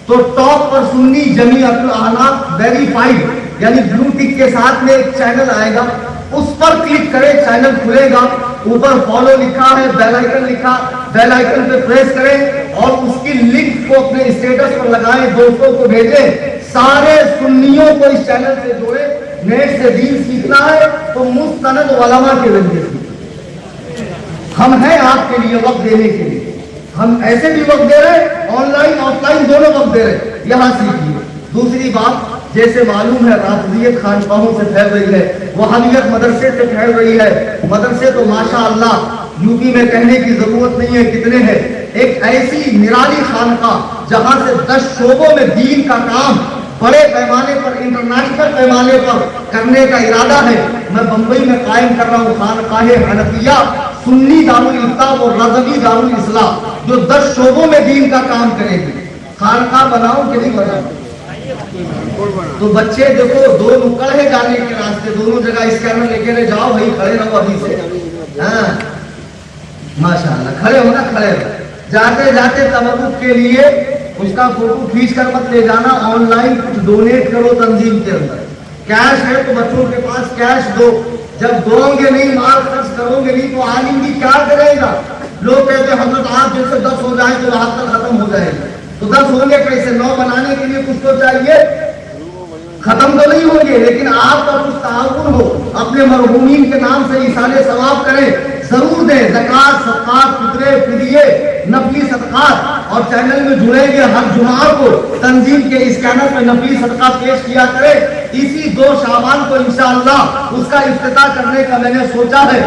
تو ٹاپ پر سنی جمیعۃ الاحناف ویریفائیڈ یعنی بلو ٹک کے ساتھ میں ایک چینل آئے گا, اس پر کلک کریں, چینل کھلے گا. اوپر فالو لکھا ہے, بیل آئیکن لکھا, بیل آئیکن پہ پریس کریں اور اس کی لنک کو اپنے اسٹیٹس پر لگائیں, دوستوں کو بھیجیں. سارے سنیوں کو اس چینل سے جوڑے. نیٹ سے دین سیکھنا ہے تو مستند علماء کے ذریعے سیکھیں. ہم ہیں آپ کے لیے وقت دینے کے لیے, ہم ایسے بھی وقت دے رہے, آن لائن آف لائن دونوں وقت دے رہے, یہاں سیکھیے. دوسری بات, جیسے معلوم ہے رافضیت خانقاہوں سے پھیل رہی ہے, وہابیت مدرسے سے پھیل رہی ہے. مدرسے تو ماشاء اللہ یو پی میں کہنے کی ضرورت نہیں ہے کتنے ہیں. ایک ایسی نرالی خانقاہ جہاں سے 10 شعبوں میں دین کا کام بڑے پیمانے پر, انٹرنیشنل پیمانے پر کرنے کا ارادہ ہے. میں بمبئی میں قائم کر رہا ہوں خانقاہ حنفیہ, سنی دارالفتاح اور رضوی دارالاسلام, جو 10 شعبوں میں دین کا کام کرے گی. خانقاہ بناؤں کہ نہیں بناؤں؟ تو بچے دیکھو, 2 نکڑ ہے جانے کے راستے, دونوں جگہ اسکینر لے کے جاؤ بھائی, کھڑے رہو ابھی سے. ہاں ماشاءاللہ, کھڑے ہونا, کھڑے رہو. جاتے جاتے تبرک کے لیے اس کا فوٹو کھینچ کر مت لے جانا, آن لائن کچھ ڈونیٹ کرو تنظیم کے اندر. کیش ہے تو بچوں کے پاس کیش دو, جب دو گے نہیں, مال خرچ کرو گے نہیں تو عالم بھی کیا کرے گا. لوگ کہتے ہیں حضرت آپ جیسے 10 ہو جائیں تو رات تک ختم ہو جائے گا. تو 10 ہوں گے کیسے؟ 9 بنانے کے لیے کچھ تو چاہیے. ختم تو نہیں ہوں گے لیکن آپ کا کچھ تعاون ہو, اپنے مرحومین کے نام سے ایصال ثواب کریں, ضرور دیں. زکات, صدقات, فطرے, فدیے, نفلی صدقات. اور چینل میں جڑیں گے, ہر جمعہ کو تنظیم کے اسکینر پہ نفلی صدقات پیش کیا کریں. اسی 2 شعبان کو انشاءاللہ اس کا افتتاح کرنے کا میں نے سوچا ہے.